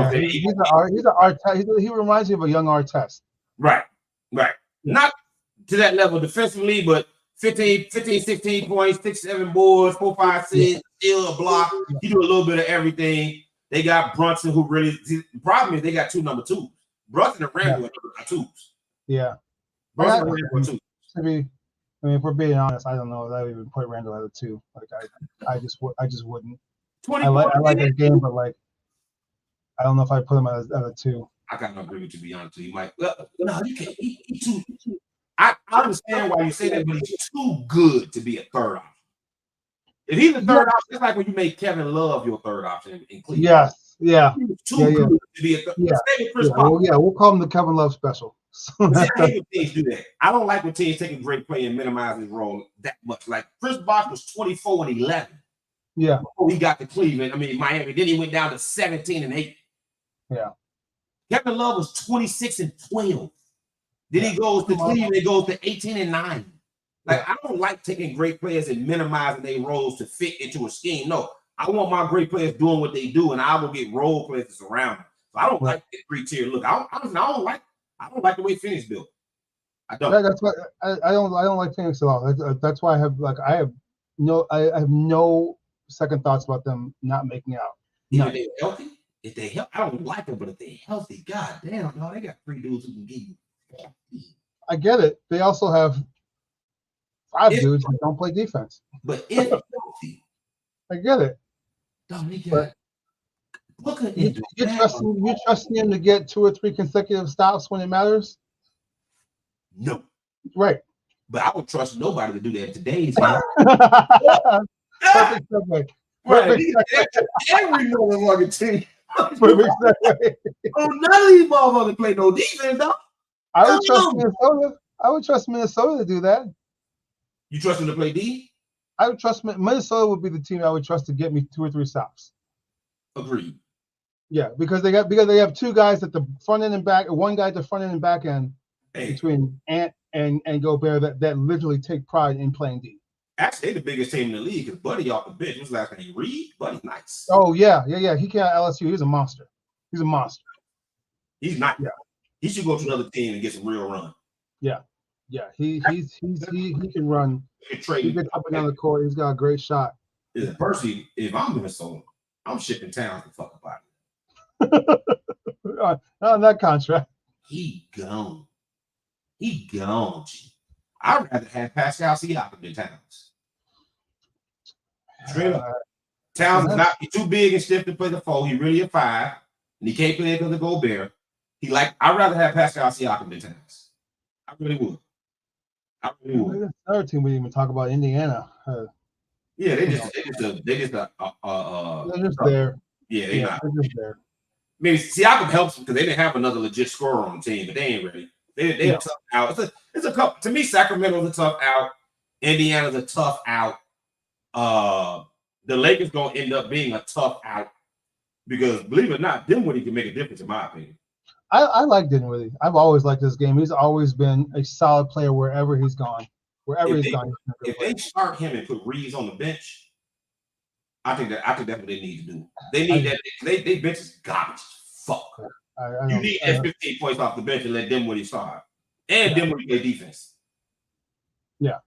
reminds me of a young Artest. Right. Yeah. Not to that level defensively, but 15, 16 points, 6, 7 boards, 4, 5, 6, steal a block. He do a little bit of everything. They got Brunson, who really. The problem is they got 2 number 2s. Brunson and Randall are 2s. Yeah. Brunson and Randall are 2s. If we're being honest, I don't know if I would even put Randall at a 2. Like I just wouldn't. I like his game, but like I don't know if I put him at a 2. I gotta agree with you. To be honest, you might. No, you can't. He too. I understand why you say that, but he's too good to be a third option. If he's the third option, it's like when you make Kevin Love your third option in Cleveland. Yes, yeah. Too good to be a third. We'll call him the Kevin Love special. I hate when teams do that. I don't like when teams take a great player and minimize his role that much. Like Chris Bosh was 24 and 11. Yeah. Before he got to Cleveland, Miami. Then he went down to 17 and 8. Yeah. Kevin Love was 26 and 12. Then he goes to Cleveland, he goes to 18 and 9. Like, I don't like taking great players and minimizing their roles to fit into a scheme. No, I want my great players doing what they do, and I will get role players to surround them. So I don't like that 3-tier look. I don't like the way Phoenix built. I don't. That's why I don't like Phoenix at all. That's why I have no second thoughts about them not making out. If they're healthy, I don't like them, but if they're healthy, god damn, no, they got 3 dudes who can give you. I get it. They also have 5 dudes who don't play defense. But if healthy, I get it. You trusting him to get 2 or 3 consecutive stops when it matters? No. Right. But I would trust nobody to do that in today's game. Perfect segue. Every motherfucking team. Perfect segue. None of these motherfuckers play no defense, though. I would trust Minnesota. I would trust Minnesota to do that. You trust them to play D? I would trust Minnesota would be the team I would trust to get me 2 or 3 stops. Agreed. Yeah, because they have 2 guys at the front end and back, 1 guy at the front end and back end between Ant and Gobert that literally take pride in playing D. Actually, they're the biggest team in the league because Buddy off the bench. What's last name? Reed? Buddy's nice. Oh yeah. He came out of LSU. He's a monster. He's He's not. Yeah. He should go to another team and get some real run. Yeah. He can run. He gets up and down the court. He's got a great shot. Personally, if I'm Minnesota, I'm shipping Towns the fuck about it. On that contract. He gone. G. I'd rather have Pascal Siakam than Towns. Straight up. Towns is not too big and stiff to play the 4. He really a 5, and he can't play because of Gobert. I'd rather have Pascal Siakam than Towns. I really would. Another team we didn't even talk about, Indiana. They're just there. Yeah, they're not. They're just there. Maybe Siakam helps them because they didn't have another legit scorer on the team, but they ain't ready. They're a tough out. It's a couple. To me, Sacramento's a tough out. Indiana's a tough out. The Lakers gonna end up being a tough out because, believe it or not, Dinwiddie can make a difference in my opinion. I like Dinwiddie. I've always liked this game. He's always been a solid player wherever he's gone. Wherever he's gone, he's been a good If player. they start him and put Reeves on the bench, I think that's what they need to do. They need that. They bench is garbage as fuck. You need that 15 points off the bench and let Dinwiddie start. And Dinwiddie play defense. Yeah.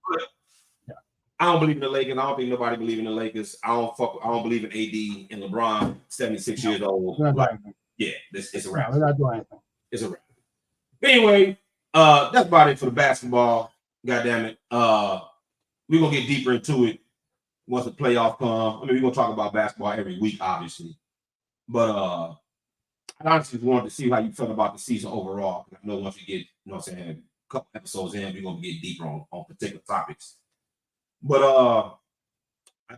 I don't believe in the Lakers. I don't think nobody believes in the Lakers. I don't believe in AD and LeBron, 76 years old. Yeah, it's a wrap. No, they're not doing anything. It's a wrap. Anyway, that's about it for the basketball. God damn it. We're gonna get deeper into it once the playoff come. I mean, we're gonna talk about basketball every week, obviously. But I honestly wanted to see how you felt about the season overall. I know once we get, a couple episodes in, we're gonna get deeper on particular topics. But I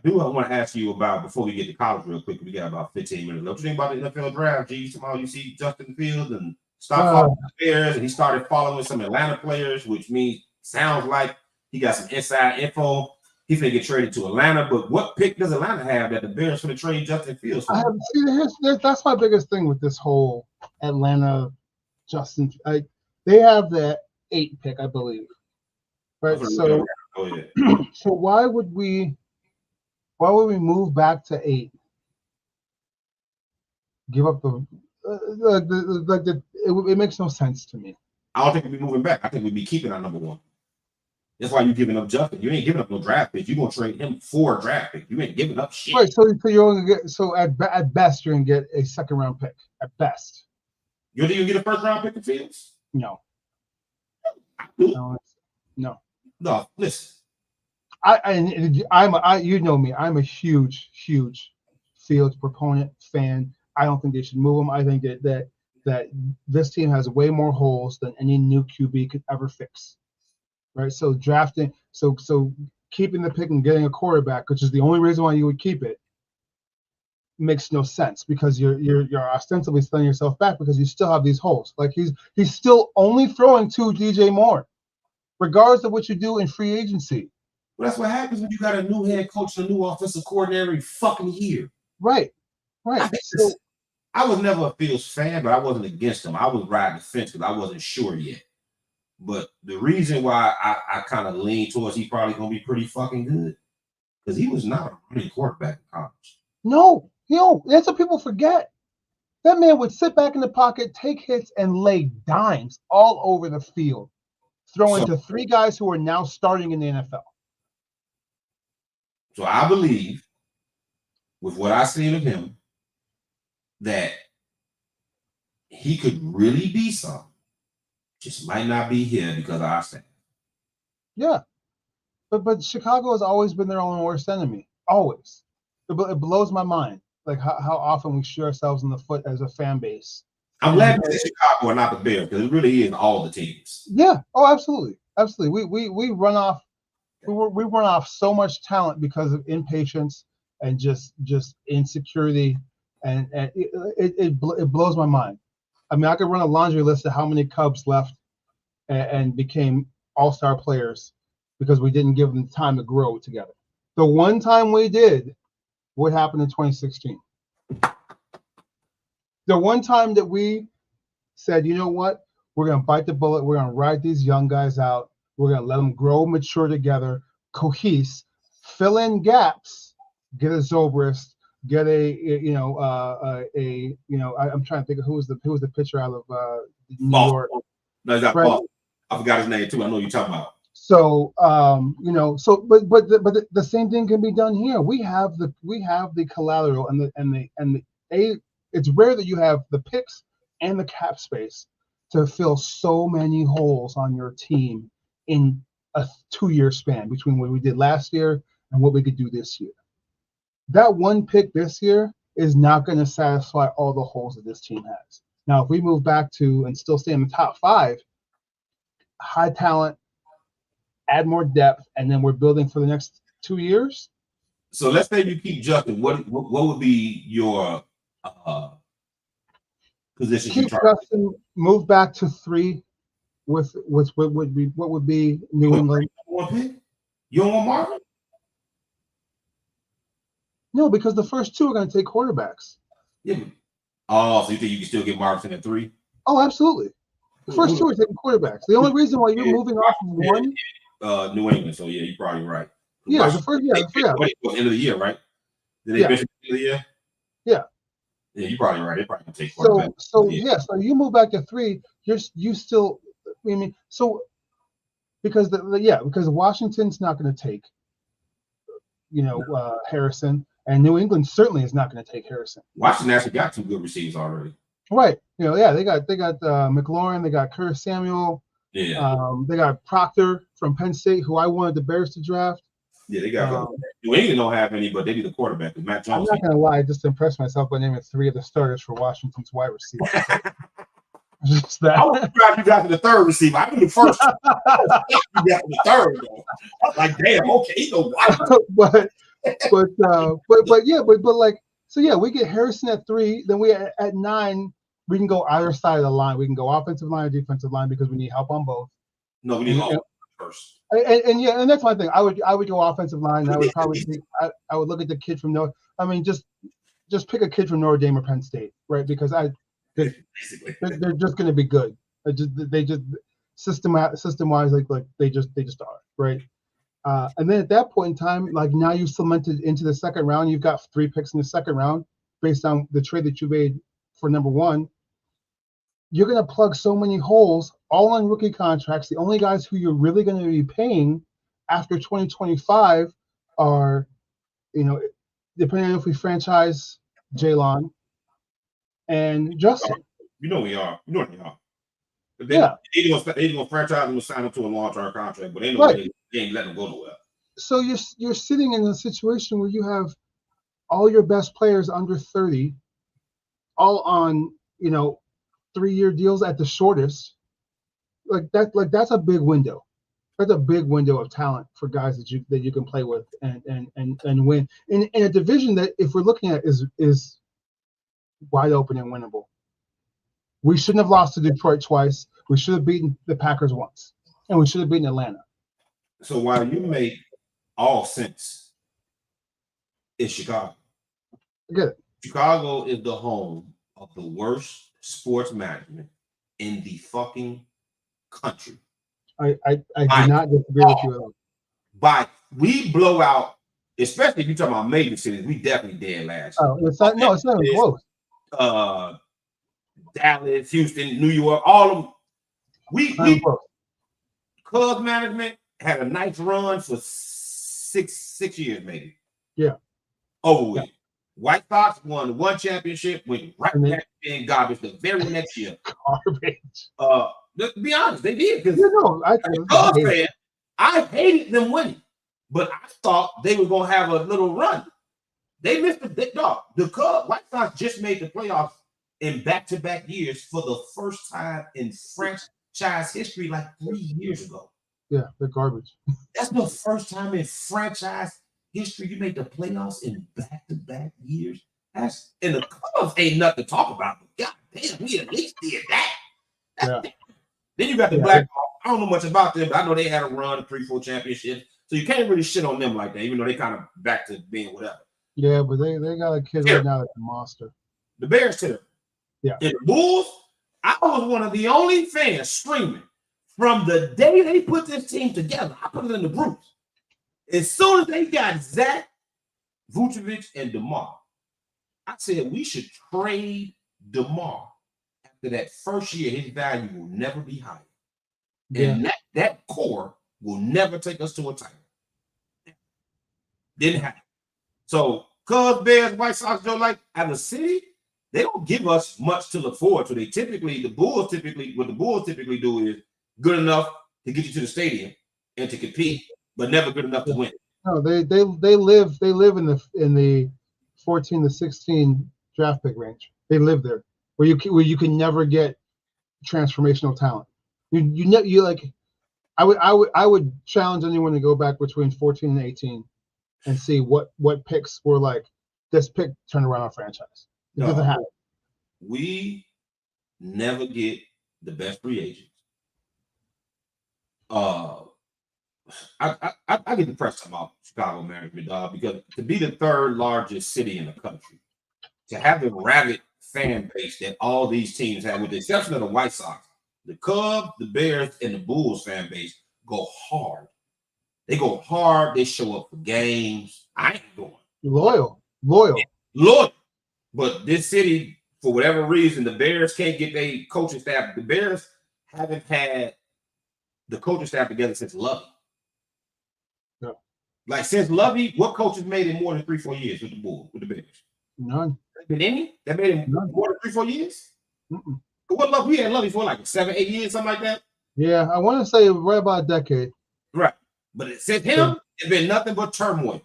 want to ask you about, before we get to college real quick, we got about 15 minutes left. What you think about the NFL draft, G? Somehow you see Justin Fields and stopped following the Bears, and he started following some Atlanta players, which sounds like he got some inside info. He's going to get traded to Atlanta, but what pick does Atlanta have that the Bears going to trade Justin Fields for? That's my biggest thing with this whole Atlanta Justin. They have the 8th pick, I believe. Right. So, so why would we move back to 8? Give up it makes no sense to me. I don't think we'd be moving back. I think we'd be keeping our number 1. That's why you're giving up Justin. You ain't giving up no draft pick. You're gonna trade him for a draft pick. You ain't giving up shit. Right. So you're gonna get at best you're gonna get a 2nd round pick. At best. You think you get a 1st round pick in Fields? No. No. Listen. You know me. I'm a huge Fields proponent, fan. I don't think they should move him. I think that this team has way more holes than any new QB could ever fix. Right. So keeping the pick and getting a quarterback, which is the only reason why you would keep it, makes no sense, because you're ostensibly setting yourself back because you still have these holes. Like he's still only throwing to DJ Moore, regardless of what you do in free agency. Well, that's what happens when you got a new head coach and a new offensive coordinator every fucking year. Right. So I was never a Fields fan, but I wasn't against him. I was riding the fence because I wasn't sure yet. But the reason why I kind of lean towards he's probably going to be pretty fucking good, because he was not a running quarterback in college. No, that's what people forget. That man would sit back in the pocket, take hits, and lay dimes all over the field, throwing to 3 guys who are now starting in the NFL. So I believe, with what I've seen of him, that he could really be something. Just might not be here because of our staff. Yeah. But Chicago has always been their own worst enemy. Always. It blows my mind, like how often we shoot ourselves in the foot as a fan base. I'm glad it's Chicago and not the Bears, because it really is all the teams. Yeah. Oh, absolutely. We run off so much talent because of impatience and just insecurity, and it blows my mind. I mean, I could run a laundry list of how many Cubs left and became all-star players because we didn't give them time to grow together. The one time we did, what happened in 2016? The one time that we said, you know what? We're going to bite the bullet. We're going to ride these young guys out. We're going to let them grow, mature together, cohese, fill in gaps, get a Zobrist, get I'm trying to think of who was the pitcher out of New York. No, that's right. I forgot his name too. I know you're talking about. So but the same thing can be done here. We have the collateral it's rare that you have the picks and the cap space to fill so many holes on your team in a 2-year span between what we did last year and what we could do this year. That one pick this year is not going to satisfy all the holes that this team has. Now, if we move back to and still stay in the top 5, high talent, add more depth, and then we're building for the next 2 years. So let's say you keep Justin. What would be your position? Keep Justin, move back to 3 with what would be New England. You don't want Marvin? No, because the first 2 are going to take quarterbacks. Yeah. Oh, so you think you can still get Marvin at 3? Oh, absolutely. The first two are taking quarterbacks. The only reason why you're moving off of one, New England. So yeah, you're probably right. yeah, the first, yeah, End of the year, right? Did they yeah, bench at the end of the year? yeah. Yeah, you're probably right. They probably gonna take quarterback. So you move back to 3. You still. I mean, so because because Washington's not going to take, Harrison, and New England certainly is not going to take Harrison. Washington actually got 2 good receivers already. Right. They got McLaurin, they got Curtis Samuel, they got Proctor from Penn State, who I wanted the Bears to draft. Yeah, they got New England don't have any, but they need a quarterback. Matt Jones. I'm not gonna lie, just to impress myself by naming 3 of the starters for Washington's wide receivers. Just that. I was surprised you got to the 3rd receiver. I knew the first. You got to the 3rd though. I was like, damn, okay, but like, so yeah, we get Harrison at 3, then we at 9. We can go either side of the line. We can go offensive line or defensive line because we need help on both. No, we need all first. And that's my thing. I would go offensive line. I would probably I would look at the kid from Notre. I mean, just pick a kid from Notre Dame or Penn State, right? Because they're just going to be good. They just system wise, like they just are, right? And then at that point in time, like now you cemented into the 2nd round. You've got 3 picks in the 2nd round based on the trade that you made for number 1. You're going to plug so many holes, all on rookie contracts. The only guys who you're really going to be paying after 2025 are, depending on if we franchise Jaylon and Justin. We are. But they're going to franchise and sign him to a long-term contract, but they ain't letting him go nowhere. So you're sitting in a situation where you have all your best players under 30, all on 3-year deals at the shortest. Like that's a big window. That's a big window of talent for guys that you can play with and win in a division that, if we're looking at, is wide open and winnable. We shouldn't have lost to Detroit twice. We should have beaten the Packers once, and we should have beaten Atlanta. So while you make all sense, it's Chicago. I get it. Chicago is the home of the worst sports management in the fucking country. I do not disagree with you at all. But we blow out, especially if you're talking about major cities, we definitely did last year. Oh, it's not even close. Dallas, Houston, New York, all of them. We Cubs management had a nice run for six years, maybe. Yeah. Over with. White Sox won 1 championship, went right back in garbage the very next year. Garbage. To be honest, they did. Because I hated them winning, but I thought they were going to have a little run. They missed the Cubs. White Sox just made the playoffs in back-to-back years for the first time in franchise history, like 3 years ago. Yeah, they're garbage. That's the first time in franchise history you made the playoffs in back-to-back years. And the Cubs ain't nothing to talk about. But God damn, we at least did that. Then you got the Blackhawks. I don't know much about them, but I know they had a run of 3-4 championships. So you can't really shit on them like that, even though they kind of back to being whatever. Yeah, but they got a kid right now that's a monster. The Bears too. Yeah. And the Bulls, I was one of the only fans screaming from the day they put this team together. I put it in the groups. As soon as they got Zach, Vucevic, and DeMar, I said we should trade DeMar. After that first year, his value will never be higher. Yeah. And that core will never take us to a title. Didn't happen. So Cubs, Bears, White Sox, Joe, like out of the city, they don't give us much to look forward to. What the Bulls typically do is good enough to get you to the stadium and to compete, but never good enough to win. No, they live in the 14 to 16 draft pick range. They live there where you can never get transformational talent. I would challenge anyone to go back between 14 and 18 and see what picks were like. This pick turned around a franchise. It doesn't happen. We never get the best free agents. I get depressed about Chicago management, because to be the 3rd largest city in the country, to have the rabid fan base that all these teams have, with the exception of the White Sox. The Cubs, the Bears, and the Bulls fan base go hard. They go hard. They show up for games. I ain't going. Loyal. Look, but this city, for whatever reason, the Bears can't get their coaching staff. The Bears haven't had the coaching staff together since Lovey. No. Like since Lovey, what coaches made it more than 3-4 years with the Bulls, with the Bears? None. Been any that made it more than 3-4 years? What Lovey? We had Lovey for like 7-8 years, something like that. Yeah, I want to say right about a decade. Right, but since him, it's been nothing but turmoil.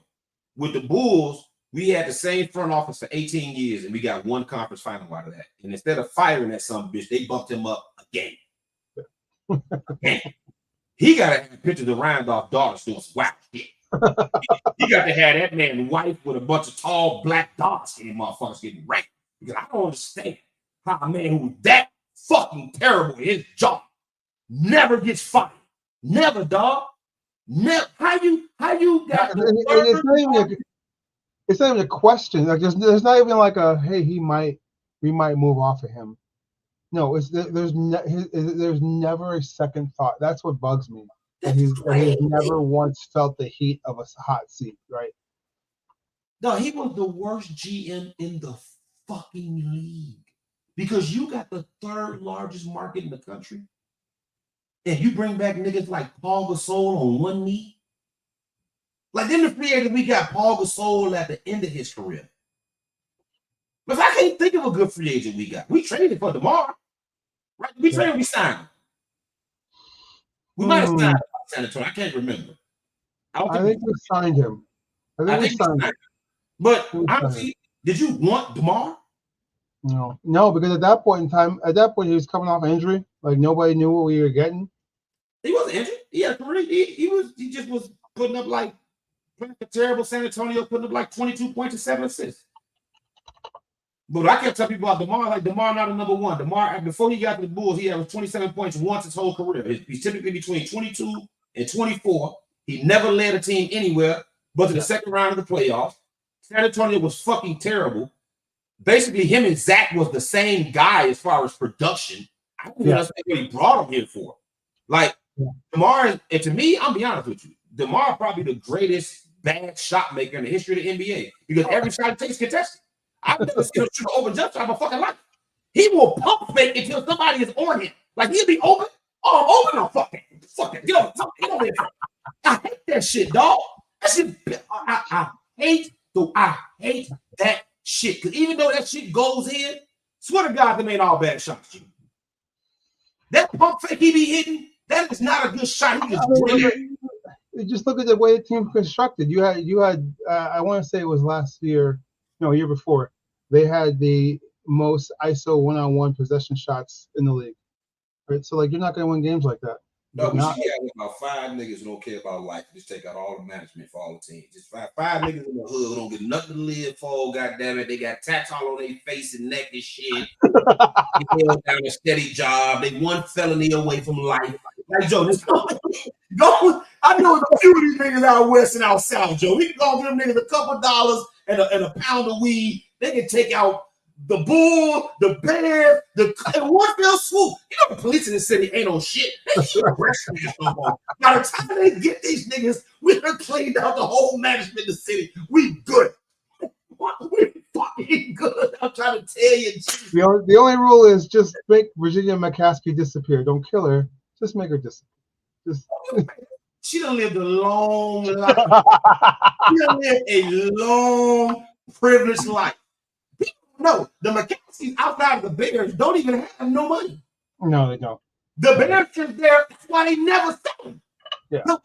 With the Bulls, we had the same front office for 18 years, and we got one conference final out of that. And instead of firing that son of a bitch, they bumped him up again. He got to have pictures of Randolph daughters doing some wild shit. He got to have that man's wife with a bunch of tall black dots and motherfuckers getting ranked. Because I don't understand how a man who's that fucking terrible in his job never gets fired. Never, dog. Never. How you got it's not even a question. Like there's not even like a hey, we might move off of him. No, there's never a second thought. That's what bugs me. That he's never once felt the heat of a hot seat, right? No, he was the worst GM in the fucking league because you got the third largest market in the country, and you bring back niggas like Paul Gasol on one knee. Like in the free agent, we got Paul Gasol at the end of his career. But if I can't think of a good free agent we traded for DeMar. Right? We traded, we signed him. We might have signed San Antonio. I can't remember. I think we signed him. I think we signed him. But honestly, did you want DeMar? No, because at that point in time, he was coming off an injury. Like nobody knew what we were getting. He wasn't injured. He had a career. He just was putting up like a terrible San Antonio, putting up like 22 points and 7 assists. But I kept telling people about DeMar, like DeMar not a number one. DeMar, before he got to the Bulls, he had 27 points once his whole career. He's typically between 22 and 24. He never led a team anywhere but to the second round of the playoffs. San Antonio was fucking terrible. Basically, him and Zach was the same guy as far as production. I don't know what he brought him here for. Like, DeMar, and to me, I'll be honest with you, DeMar probably the greatest bad shot maker in the history of the NBA because every shot he takes is contested. I've never seen him shoot an open jump shot in my fucking life. He will pump fake until somebody is on him. Like he'll be open. Oh, I'm open. I'm fucking. Get over here. I hate that shit, dog. That shit. I hate that shit. Because even though that shit goes in, swear to God, them ain't all bad shots. That pump fake he be hitting, that is not a good shot. He just look at the way the team constructed. You had. I want to say it was last year. No, year before, they had the most ISO one-on-one possession shots in the league. Right, so like you're not going to win games like that. No, we should have about 5 niggas who don't care about life. Just take out all the management for all the teams. Just five niggas in the hood who don't get nothing to live for. Goddamn it, they got tats all on their face and neck and shit. They held down a steady job. They one felony away from life. Like Joe, just go. I know a few of these niggas out west and out south, Joe. We can go give them niggas a couple $2 and a pound of weed. They can take out the bull, the bear, and one fell swoop. You know the police in the city ain't on shit. They should arrest niggas no more. By the time they get these niggas, we done cleaned out the whole management of the city. We good. We fucking good. I'm trying to tell you. The only rule is just make Virginia McCaskey disappear. Don't kill her. Just make her disappear. She done lived a long life. She done lived a long, privileged life. No, the McCaskies outside of the Bears don't even have no money. No, they don't. The Bears is there. That's why they never sell them. Yeah. No,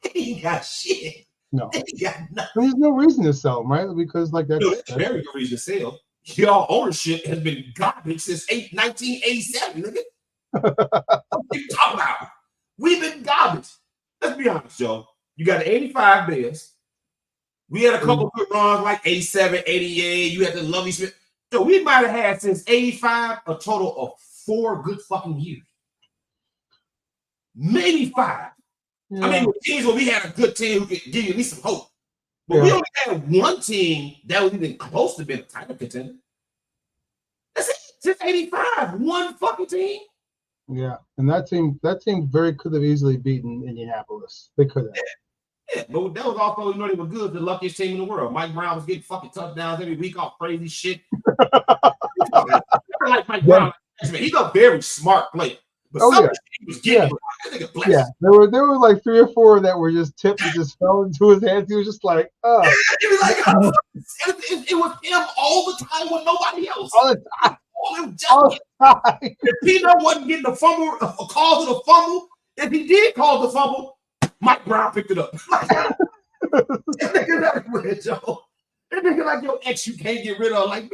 they ain't got shit. No. They got nothing. There's no reason to sell them, right? Because like that's a very good reason to sell. Y'all ownership has been garbage since 1987, nigga. What you talking about? We've been garbage. Let's be honest, Joe. You got the 85 Bears. We had a couple good runs like 87, 88. You had the Lovely Smith. So we might have had since 85 a total of 4 good fucking years. Maybe 5. Yeah. I mean, with teams where we had a good team who could give you at least some hope. But we only had one team that was even close to being a title contender. since '85. One fucking team. Yeah, and that team very could have easily beaten Indianapolis. They could have. Yeah, but that was also, they were good, the luckiest team in the world. Mike Brown was getting fucking touchdowns every week off crazy shit. Like Mike Brown, he's a very smart player. But some shit he was getting, there were like 3 or 4 that were just tipped and just fell into his hands. He was just like, oh. He was like, it was him all the time with nobody else. All the time. All the time. If Pino wasn't getting the fumble, cause of the fumble, if he did cause the fumble, Mike Brown picked it up. That nigga everywhere, Joe. That nigga like your ex you can't get rid of. Like,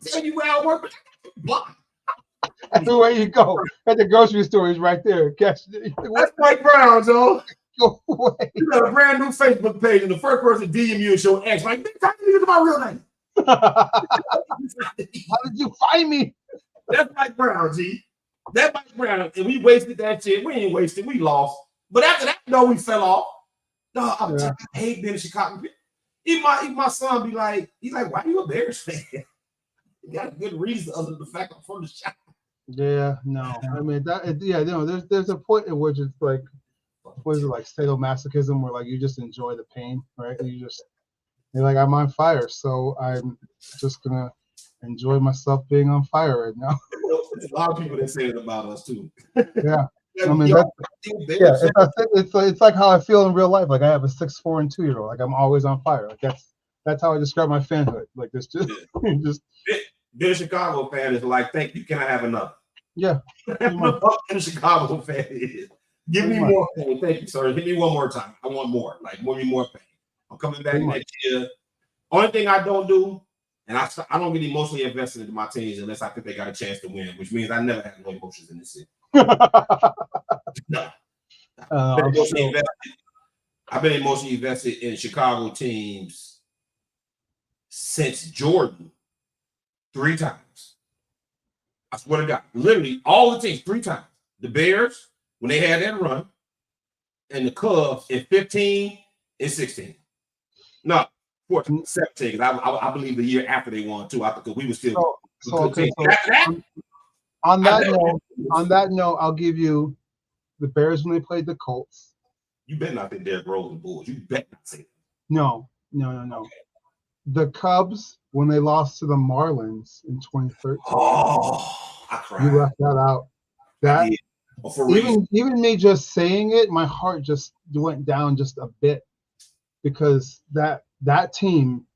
tell you where I work, but block. Everywhere you go, at the grocery store, he's right there. Catch it. That's Mike Brown, Joe. Go away. You got a brand new Facebook page, and the first person DM you is your ex. Like, how did you get my real name? How did you find me? That's Mike Brown, G. That Mike Brown, and we wasted that shit. We ain't wasted. We lost. But after that, no, we fell off. No, I hate being in Chicago. Even my son be like, he's like, why are you a Bears fan? You got a good reason other than the fact I'm from the shop. Yeah, no. I mean there's a point at which it's like, what is it, like sadomasochism, where like you just enjoy the pain, right? You're like, I'm on fire, so I'm just gonna enjoy myself being on fire right now. There's a lot of people that say it about us too. Yeah. I mean, it's like how I feel in real life. Like I have a 6'4" and 2-year-old. Like I'm always on fire. Like that's how I describe my fanhood. Like this, just being a Chicago fan is like, thank you. Can I have enough? Yeah. What a Chicago fan is. Give me more pain. Thank you, sir. Hit me one more time. I want more. Like, give me more pain. I'm coming back next year. Only thing I don't do, and I don't get emotionally invested into my teams unless I think they got a chance to win, which means I never have no emotions in this city. No. I've been emotionally invested in Chicago teams since Jordan 3 times. I swear to God, literally all the teams 3 times. The Bears, when they had that run, and the Cubs in 15 and 16. No, 14, 17. I believe the year after they won too. Because we were still. On that note, I'll give you the Bears when they played the Colts. You better not think Derrick Rose and Bulls. You better not say that. No. Okay. The Cubs when they lost to the Marlins in 2013. Oh, I cried. You left that out. That even me just saying it, my heart just went down just a bit, because that team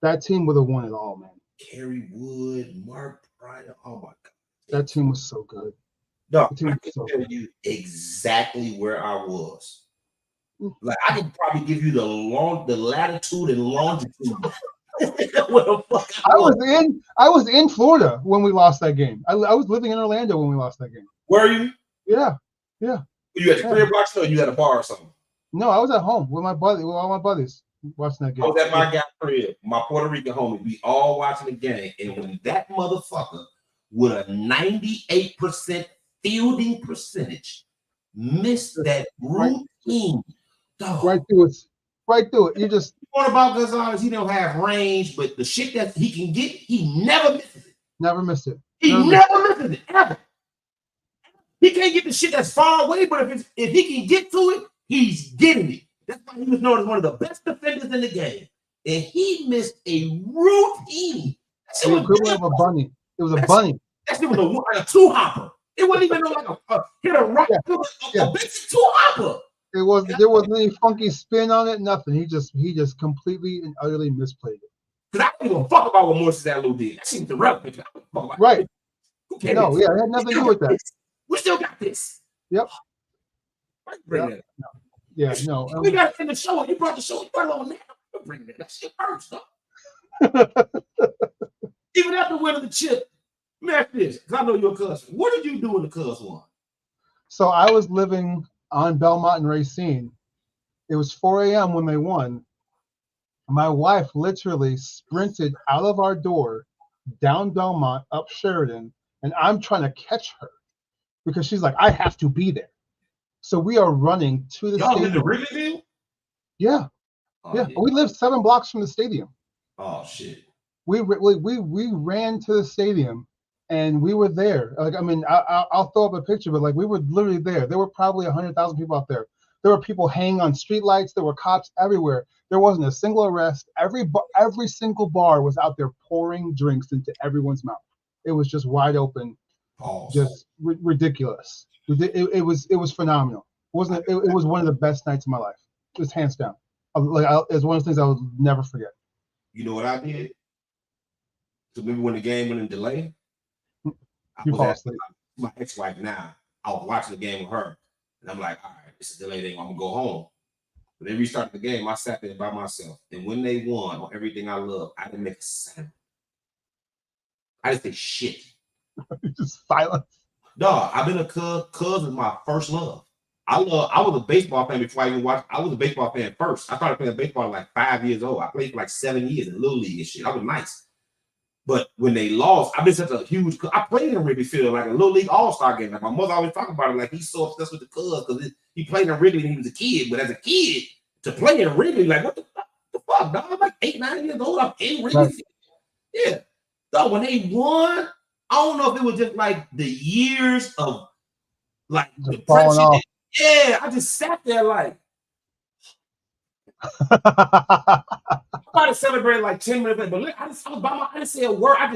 would have won it all, man. Kerry Wood, Mark Pryor. Oh my God. That team was so good. No, I can tell you exactly where I was. Like I can probably give you the latitude and longitude. Where the fuck I was in Florida when we lost that game. I was living in Orlando when we lost that game. Where are you? Yeah. You at the crib watching, or you at a bar or something? No, I was at home with all my buddies watching that game. I was at my guy's crib, my Puerto Rican homie. We all watching the game, and when that motherfucker with a 98% fielding percentage missed that routine, dog. Right through it. You just. What about Gonzalez? He don't have range, but the shit that he can get, he never misses it. Never missed it. He never misses it ever. He can't get the shit that's far away, but if he can get to it, he's getting it. That's why he was known as one of the best defenders in the game. And he missed a routine. It was a bunny. It was a bunny. That shit was a two-hopper. It wasn't even like a hit a right. Yeah. A basic two-hopper. There wasn't any funky spin on it, nothing. He just completely and utterly misplayed it. Because I don't give a fuck about what Morris Alou did. That seems irrelevant. Right. No, it had nothing to do with that. We still got this. Yep. Bring that up. Yeah, no. We got it in the show. You brought the show. You brought it on now. Bring that. That shit hurts, though. Even after winning the chip, match this. Because I know you're a cousin. What did you do when the Cubs won? So I was living on Belmont and Racine. It was 4 a.m. when they won. My wife literally sprinted out of our door, down Belmont, up Sheridan, and I'm trying to catch her because she's like, I have to be there. So we are running to the stadium. In the Wrigleyville? Yeah. Yeah. We live 7 blocks from the stadium. Oh, shit. we ran to the stadium, and we were there. Like, I mean, I'll throw up a picture, but like we were literally there. There were probably 100,000 people out there. There were people hanging on streetlights. There were cops everywhere. There wasn't a single arrest. Every single bar was out there pouring drinks into everyone's mouth. It was just wide open, just ridiculous. It was phenomenal. It was one of the best nights of my life. Just hands down. It's one of the things I will never forget. You know what I did? So maybe when the game went in delay, You fall asleep. My ex-wife now, I was watching the game with her, and I'm like, all right, it's a delay thing. I'm gonna go home. When they restarted the game, I sat there by myself, and when they won on everything I love, I didn't make a sound. I didn't say shit. Just silence. Dog, I've been a Cubs is my first love. I was a baseball fan before I even watched. I was a baseball fan first. I started playing baseball at like 5 years old. I played for like 7 years in Little League and shit. I was nice. But when they lost, I've been such a huge. I played in Wrigley Field like a Little League All-Star game. Like my mother always talking about it. Like he's so obsessed with the Cubs because he played in Wrigley when he was a kid. But as a kid, to play in Wrigley, like what the fuck, dog? I'm like 8, 9 years old. I'm in Wrigley Field. Yeah. So when they won, I don't know if it was just like the years of like just depression. Falling off. Yeah, I just sat there like. I tried to celebrate like 10 minutes later, but I was by my, I didn't say a word. I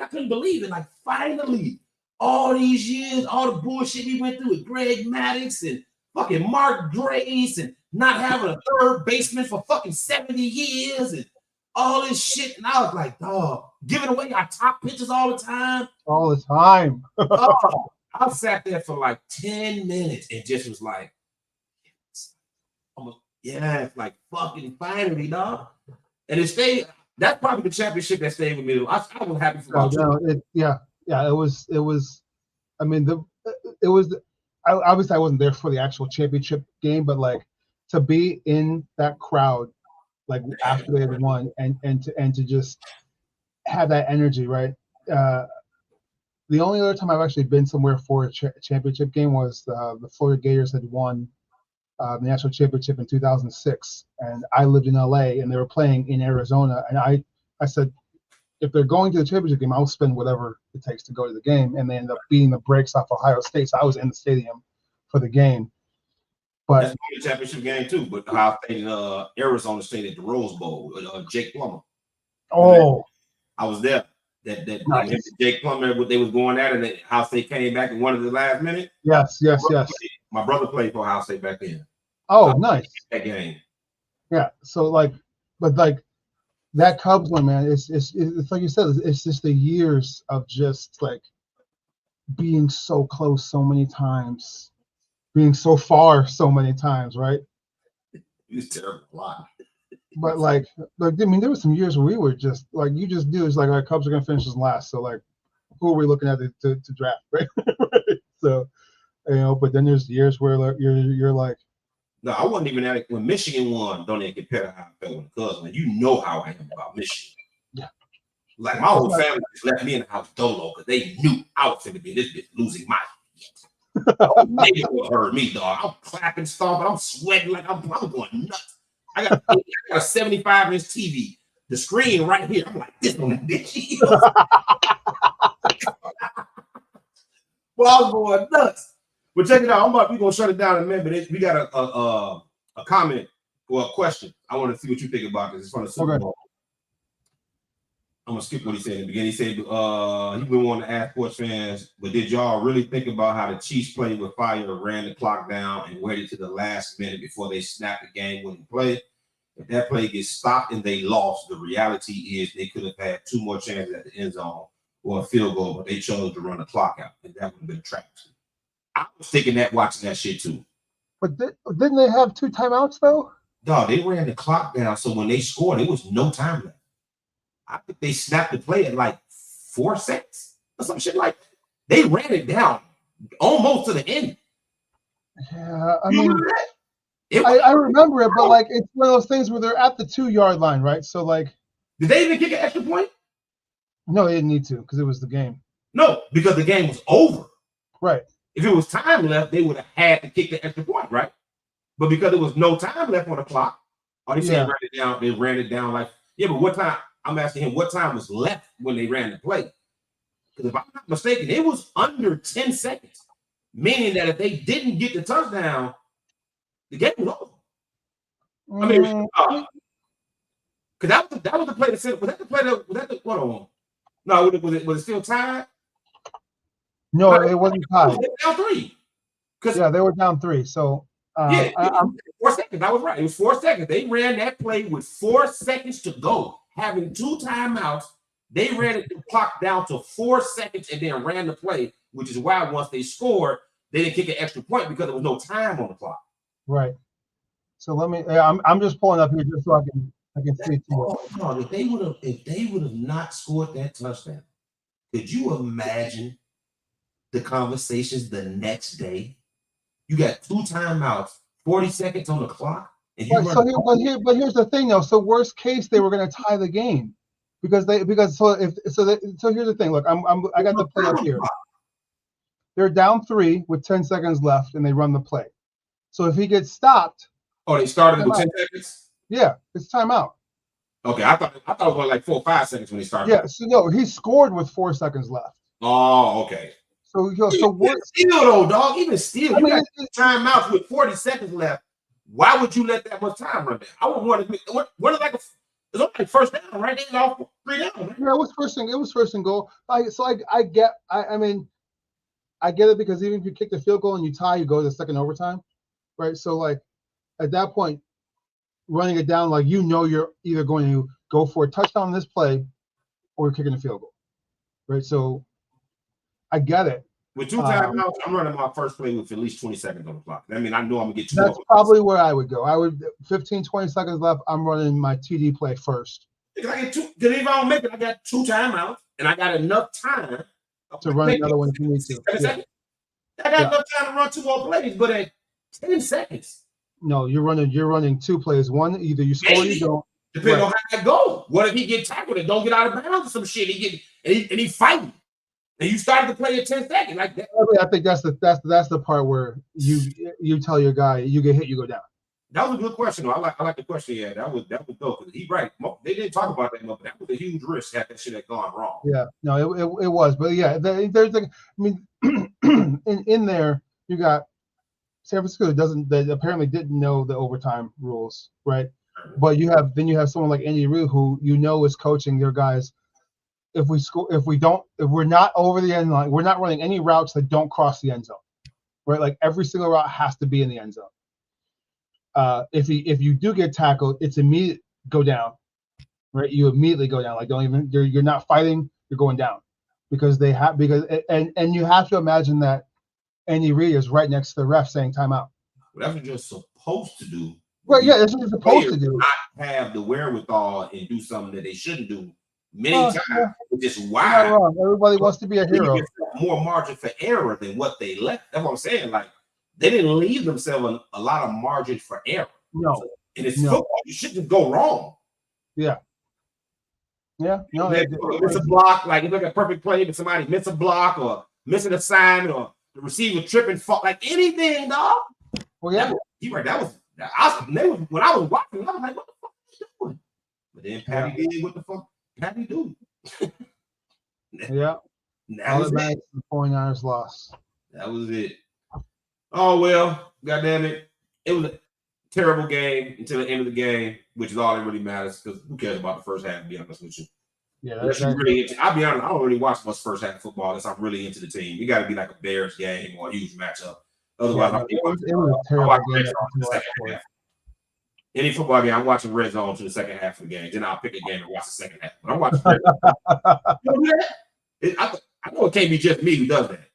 couldn't believe it. Like finally, all these years, all the bullshit we went through with Greg Maddux and fucking Mark Grace and not having a third baseman for fucking 70 years and all this shit. And I was like, dog, giving away our top pitchers all the time. All the time. I sat there for like 10 minutes and just was like, yeah, it's like fucking finally, dog. And it stayed. That's probably the championship that stayed with me. I was happy for it was. I mean, obviously I wasn't there for the actual championship game, but like to be in that crowd, like after they had won, and to just have that energy, right? The only other time I've actually been somewhere for a championship game was the Florida Gators had won the national championship in 2006, and I lived in LA, and they were playing in Arizona, and I said, if they're going to the championship game, I'll spend whatever it takes to go to the game, and they ended up beating the brakes off Ohio State, so I was in the stadium for the game. But that's the championship game too. But Ohio State and Arizona State at the Rose Bowl, Jake Plummer. Oh, I was there. Nice. Jake Plummer, they was going at it, and Ohio State came back and won at the last minute. Yes. My brother played for Ohio State back then. Oh, nice. That game. Yeah. So like, but like that Cubs one, man, it's like you said, it's just the years of just like being so close so many times, being so far so many times, right? It was terrible. A lot. But like I mean, there were some years where we were just like, you just do, it's like our Cubs are gonna finish as last. So like, who are we looking at to draft, right? So, you know, but then there's years where like, you're like, no, I wasn't even at it when Michigan won. Don't even compare to how I felt with the Cubs. Man, you know how I am about Michigan. Yeah. Like my whole family just left me in the house dolo because they knew I was going to be this bitch losing my shit. They would hurt me, dog. I'm clapping, stomping, I'm sweating like I'm going nuts. I got a 75-inch TV. The screen right here. I'm like this on that bitch. Well, I was going nuts. But check it out. We're gonna shut it down in a minute. But we got a comment or a question. I want to see what you think about this. It's from the Super Bowl. I'm gonna skip what he said in the beginning. He said he been wanting to ask sports fans, but did y'all really think about how the Chiefs played with fire, ran the clock down, and waited to the last minute before they snapped the game-winning play? If that play gets stopped and they lost, the reality is they could have had 2 more chances at the end zone or a field goal, but they chose to run the clock out, and that would have been a trap. I was thinking that watching that shit too. But didn't they have 2 timeouts though? No, they ran the clock down, so when they scored, it was no time left. I think they snapped the play at like 4 seconds or some shit like that. They ran it down almost to the end. Yeah, I You mean, remember that? I remember it, but like it's one of those things where they're at the 2-yard line, right? So like, did they even kick an extra point? No, they didn't need to because it was the game. No, because the game was over. Right. If it was time left, they would have had to kick the extra point, right? But because there was no time left on the clock, or they ran it down, they ran it down like, yeah, but what time? I'm asking him what time was left when they ran the play. Because if I'm not mistaken, it was under 10 seconds. Meaning that if they didn't get the touchdown, the game was over. I mean, because that was the play that said, was that the play that, was that the, hold on. No, was it still tied? No, it wasn't tied. They were down 3. Yeah, they were down 3. So, 4 seconds. I was right. It was 4 seconds. They ran that play with 4 seconds to go, having 2 timeouts. They ran it the clock down to 4 seconds and then ran the play, which is why once they scored, they didn't kick an extra point because there was no time on the clock. Right. So let me. I'm just pulling up here just so I can see it. No, if they would have not scored that touchdown, could you imagine the conversations the next day? You got 2 timeouts, 40 seconds on the clock, and you but here's the thing though. So worst case, they were going to tie the game because here's the thing. Look, I got the play up here. They're down 3 with 10 seconds left, and they run the play. So if he gets stopped, they started with 10 seconds. Yeah, it's timeout. Okay, I thought it was like 4 or 5 seconds when he started. Yeah, so no, he scored with 4 seconds left. Oh, okay. So what? Still though, dog. Even still, you got timeouts with 40 seconds left. Why would you let that much time run down? I would want to. What is like it's only first down, right? They lost 3 down. Right? Yeah, it was first and goal. I get. I mean, I get it because even if you kick the field goal and you tie, you go to the second overtime, right? So like at that point, running it down, like you're either going to go for a touchdown on this play, or you're kicking the field goal, right? So I get it. With 2 timeouts, I'm running my first play with at least 20 seconds on the clock. I mean, I know I'm gonna get 2. That's probably where I would go. I would 15, 20 seconds left. I'm running my TD play first. Because I get 2. Because if I don't make it, I got 2 timeouts, and I got enough time to run another one if you need to. Yeah. I got enough time to run 2 more plays, but at 10 seconds. No, you're running 2 plays. One, either you score or you don't. Depending on how that goes. What if he get tackled and don't get out of bounds or some shit? He fighting. And you started to play at 10 seconds like that. I think that's the part where you tell your guy you get hit, you go down. That was a good question though. I like the question. Yeah, that was dope. He right. They didn't talk about that much, but that was a huge risk that shit had gone wrong. Yeah, no, it was, but yeah, there's like, I mean, in there you got San Francisco they apparently didn't know the overtime rules, right? But you have someone like Andy Reid who is coaching their guys. If we're not over the end line, we're not running any routes that don't cross the end zone, right? Like every single route has to be in the end zone. If you do get tackled, it's immediate go down, right? You immediately go down. Like you're not fighting, you're going down because you have to imagine that Andy Reid is right next to the ref saying timeout. Well, that's what you're supposed to do. Right? Yeah, that's what you're supposed to do. Not have the wherewithal and do something that they shouldn't do. Many times, which is why everybody wants to be a hero. More margin for error than what they left. That's what I'm saying. Like they didn't leave themselves a lot of margin for error. No, and it's football. You shouldn't go wrong. Yeah. Yeah. No, it's a block. Like if you look at perfect play, but somebody miss a block or miss an assignment or the receiver tripping, fall, like anything, dog. Well, yeah. When I was watching, I was like, what the fuck are you doing? But then Patty did what the fuck Patty do. Yeah. All that matters, the 49ers lost. That was it. Oh well, goddamn it. It was a terrible game until the end of the game, which is all that really matters because who cares about the first half, to be honest with you. Yeah, I'll be honest, I don't really watch much first half of football unless I'm really into the team. You got to be like a Bears game or a huge matchup. Otherwise, it was a terrible game. Any football game, I'm watching Red Zone to the second half of the game. Then I'll pick a game and watch the second half. But I'm watching Red Zone. I know it can't be just me who does that.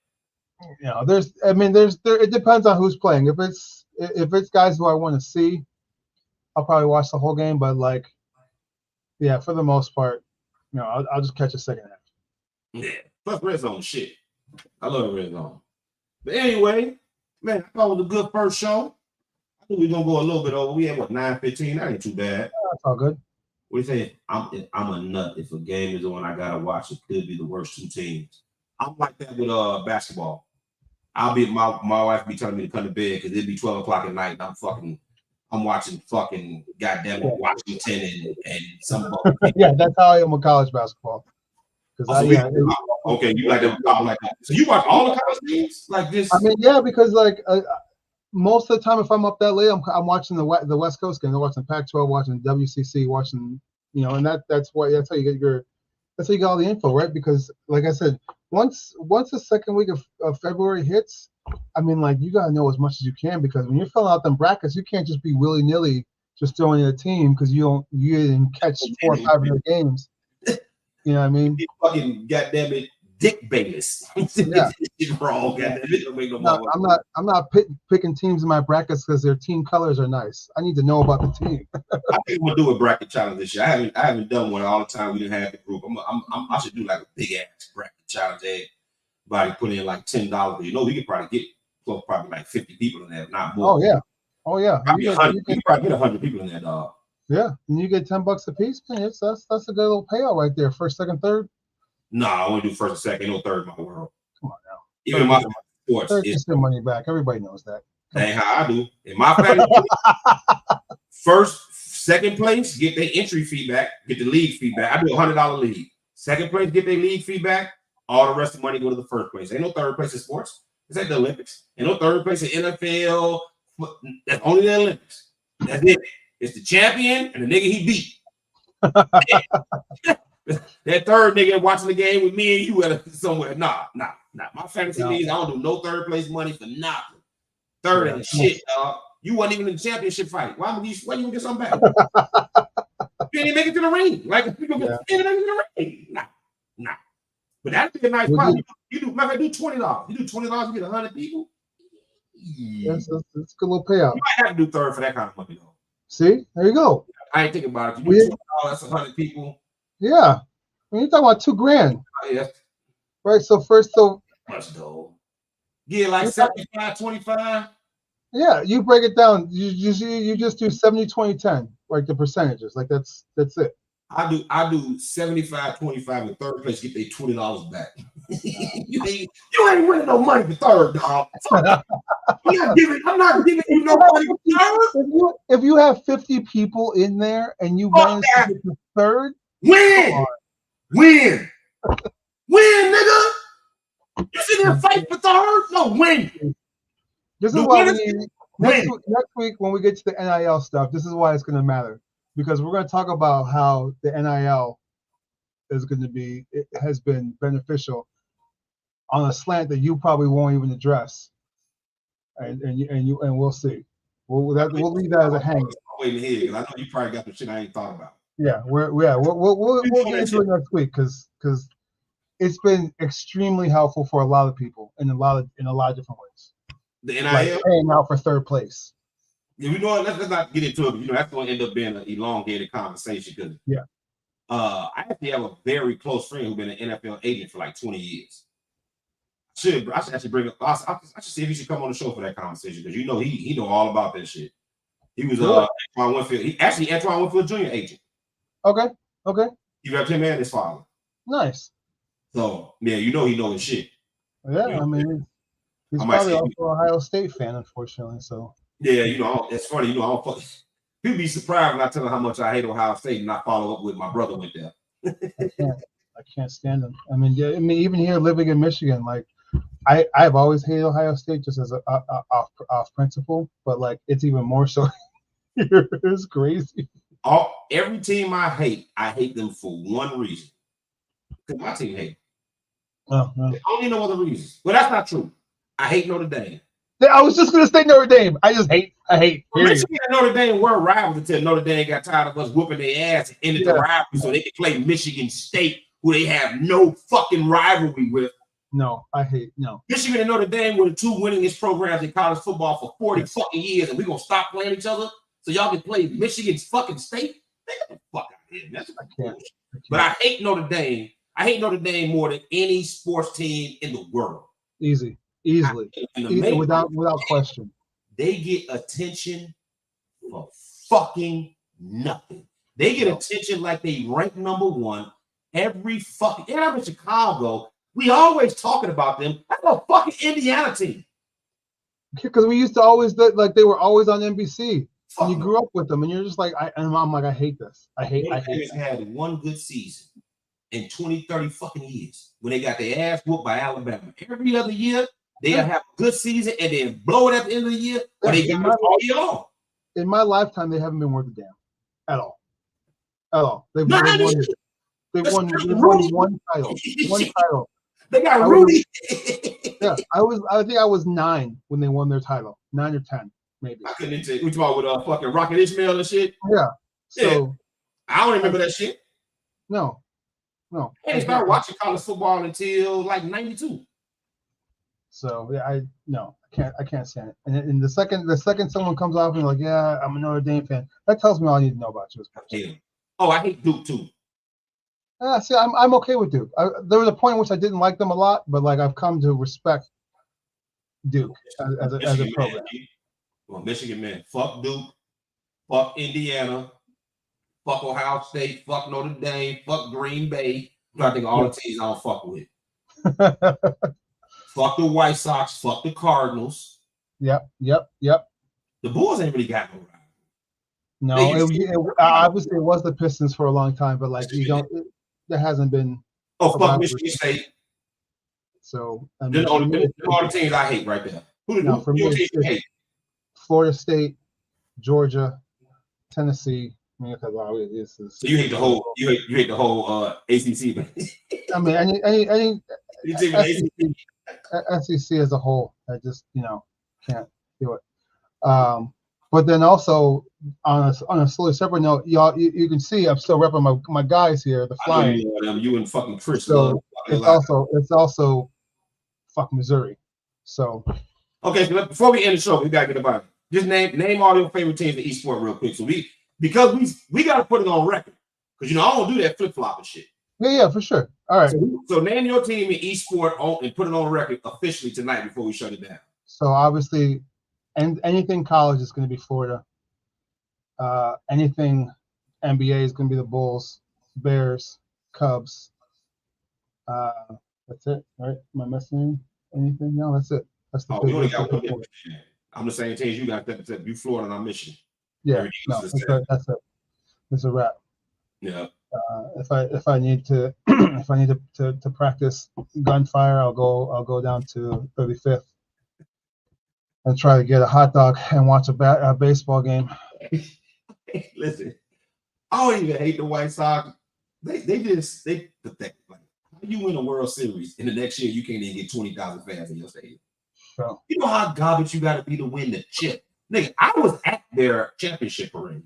Yeah, it depends on who's playing. If it's guys who I want to see, I'll probably watch the whole game. But like, yeah, for the most part, I'll just catch a second half. Yeah, plus Red Zone shit. I love Red Zone. But anyway, man, I thought it was a good first show. I think we're gonna go a little bit over. We had 9:15. That ain't too bad. That's all good. What do you think? I'm a nut. If a game is the one I gotta watch, it could be the worst 2 teams. I'm like that with basketball. My wife be telling me to come to bed because it'd be 12 o'clock at night and I'm fucking I'm watching fucking goddamn Washington and some. Yeah, that's how I am with college basketball. Okay, you like that? Like that. So you watch all the college games like this? I mean, yeah, because like most of the time, if I'm up that late, I'm watching the West Coast game. I'm watching Pac-12, watching WCC, watching and that's how you get that's how you get all the info, right? Because like I said, once the second week of February hits, I mean, like you gotta know as much as you can, because when you're filling out them brackets, you can't just be willy-nilly just throwing in a team because you didn't catch 4 or 5 of their games. You know what I mean? Fucking goddamn it, Dick Bayless. Yeah. Wrong. Yeah. No, I'm not picking teams in my brackets because their team colors are nice. I need to know about the team. I think I'm gonna do a bracket challenge this year. I haven't done one all the time. We didn't have the group. I should do like a big ass bracket challenge. Everybody put in like $10. We could probably get probably like 50 people in there, not more. Oh yeah. You can probably get 100 people in there, dog. Yeah, and you get $10 a piece. Man, that's a good little payout right there. First, second, third. No, I want to do first and second. No third in my world. Come on now. Even in my sports, third gets their money back. Everybody knows that. That ain't how I do. In my family, first, second place, get their entry fee back, get the league fee back. I do $100 league. Second place, get their league fee back. All the rest of the money go to the first place. Ain't no third place in sports. It's like the Olympics. Ain't no third place in NFL. That's only the Olympics. That's it. It's the champion and the nigga he beat. That third nigga watching the game with me and you somewhere. Nah. My fantasy leagues, I don't do no third place money for nothing. Third ain't shit, dog. You wasn't even in the championship fight. Why you get something back? You didn't make it to the ring. Like, people get in the ring. Nah. But that'd be a nice problem. You do $20. You do $20, you get 100 people. That's a good little payout. You might have to do third for that kind of money, though. See, there you go. I ain't thinking about it. You do $20, that's 100 people. Yeah, I mean, you're talking about $2,000. Yeah. Right. So much though. Yeah, like 75, 25. Yeah, you break it down. You just do 70, 20, 10, like the percentages. Like that's it. I do 75, 25 in third place, get their $20 back. you ain't winning no money for third, dog. I'm not giving you no money for third. If you have 50 people in there and you manage to get to third, win, nigga. You sit there and fight for third? No, win. This is why next week when we get to the NIL stuff, this is why it's going to matter. Because we're going to talk about how the NIL has been beneficial on a slant that you probably won't even address, and we'll see. We'll leave that as a hang. I'm waiting here because I know you probably got some shit I ain't thought about. Yeah, we'll get into it next week because it's been extremely helpful for a lot of people in a lot of different ways. The NIL like paying out for third place. Yeah, you know what? Let's not get into it. That's going to end up being an elongated conversation because I actually have a very close friend who's been an NFL agent for like 20 years. I should actually bring up. I should see if he should come on the show for that conversation because he know all about that shit. He was Antoine Winfield. Antoine Winfield Jr. agent. Okay. He repped him and his father. Nice. So yeah, he knows his shit. Yeah, I mean, he's probably also an Ohio State fan, unfortunately. So. Yeah, it's funny. People be surprised when I tell them how much I hate Ohio State, and I follow up with my brother went there. I can't stand them. I mean, even here living in Michigan, like I've always hated Ohio State just as off principle, but like it's even more so here. It's crazy. Every team I hate them for one reason. Because my team hate. Oh, no. I don't need no other reasons. Well, that's not true. I hate Notre Dame. I was just gonna say Notre Dame. I hate. Michigan and Notre Dame were rivals until Notre Dame got tired of us whooping their ass and ended the rivalry so they could play Michigan State, who they have no fucking rivalry with. No. Michigan and Notre Dame were the two winningest programs in college football for 40 fucking years, and we're gonna stop playing each other so y'all can play Michigan's fucking State? Get the fuck out of here. That's bullshit. But I hate Notre Dame. I hate Notre Dame more than any sports team in the world. Easily, without question. They get attention for fucking nothing. They get attention like they rank number one every fucking. And I'm in Chicago. We always talking about them. That's a fucking Indiana team. Because we used to always like they were always on NBC. And you grew up with them, and you're just like, I'm like, I hate this. I hate Bears had one good season in 20, 30 fucking years when they got their ass whooped by Alabama. Every other year, they'll have a good season and then blow it at the end of the year, or they got it all year long. In my lifetime, they haven't been worth a damn at all. At all. They've won one title. One title. They got Rudy. I think I was 9 when they won their title. 9 or 10, maybe. I couldn't tell you. We talking with fucking Rocket Ishmael and shit. Yeah. So I don't remember that shit. No. I didn't start watching college football until like 92. So yeah, I can't stand it. And the second someone comes off and like, yeah, I'm a Notre Dame fan, that tells me all I need to know about you as a person. Oh, I hate Duke too. See, I'm okay with Duke. There was a point in which I didn't like them a lot, but like I've come to respect Duke as a program. Well, Michigan, man, fuck Duke, fuck Indiana, fuck Ohio State, fuck Notre Dame, fuck Green Bay. I think all the teams I don't fuck with. Fuck the White Sox, fuck the Cardinals. Yep. The Bulls ain't really got no rival. No, obviously it was the Pistons for a long time, but like there hasn't been. Oh, fuck Michigan State. So all the teams I hate right there. Who for me, it's Florida State, Georgia, Tennessee. I mean, so you hate the whole ACC. I mean, any SEC as a whole, I just can't do it. But then also on a slightly separate note, y'all, you can see I'm still repping my guys here, the Flying. You and fucking Chris. So it's also fuck Missouri. So okay, so before we end the show, we gotta get about it. Just name all your favorite teams in each sport real quick. So we gotta put it on record because I don't do that flip flop and shit. Yeah, for sure. All right. So name your team in each sport and put it on record officially tonight before we shut it down. So obviously, and anything college is going to be Florida. Anything NBA is going to be the Bulls, Bears, Cubs. That's it, right? Am I missing anything? No, that's it. That's the we only got one. I'm the same team as you got. You Florida and I'm Michigan. Yeah, that's it. It's a wrap. Yeah. If I need to to practice gunfire, I'll go down to 35th and try to get a hot dog and watch a baseball game. Listen, I don't even hate the White Sox. They pathetic. Like, how do you win a World Series and the next year you can't even get 20,000 fans in your stadium? So, you know how garbage you got to be to win the chip. Nigga, I was at their championship parade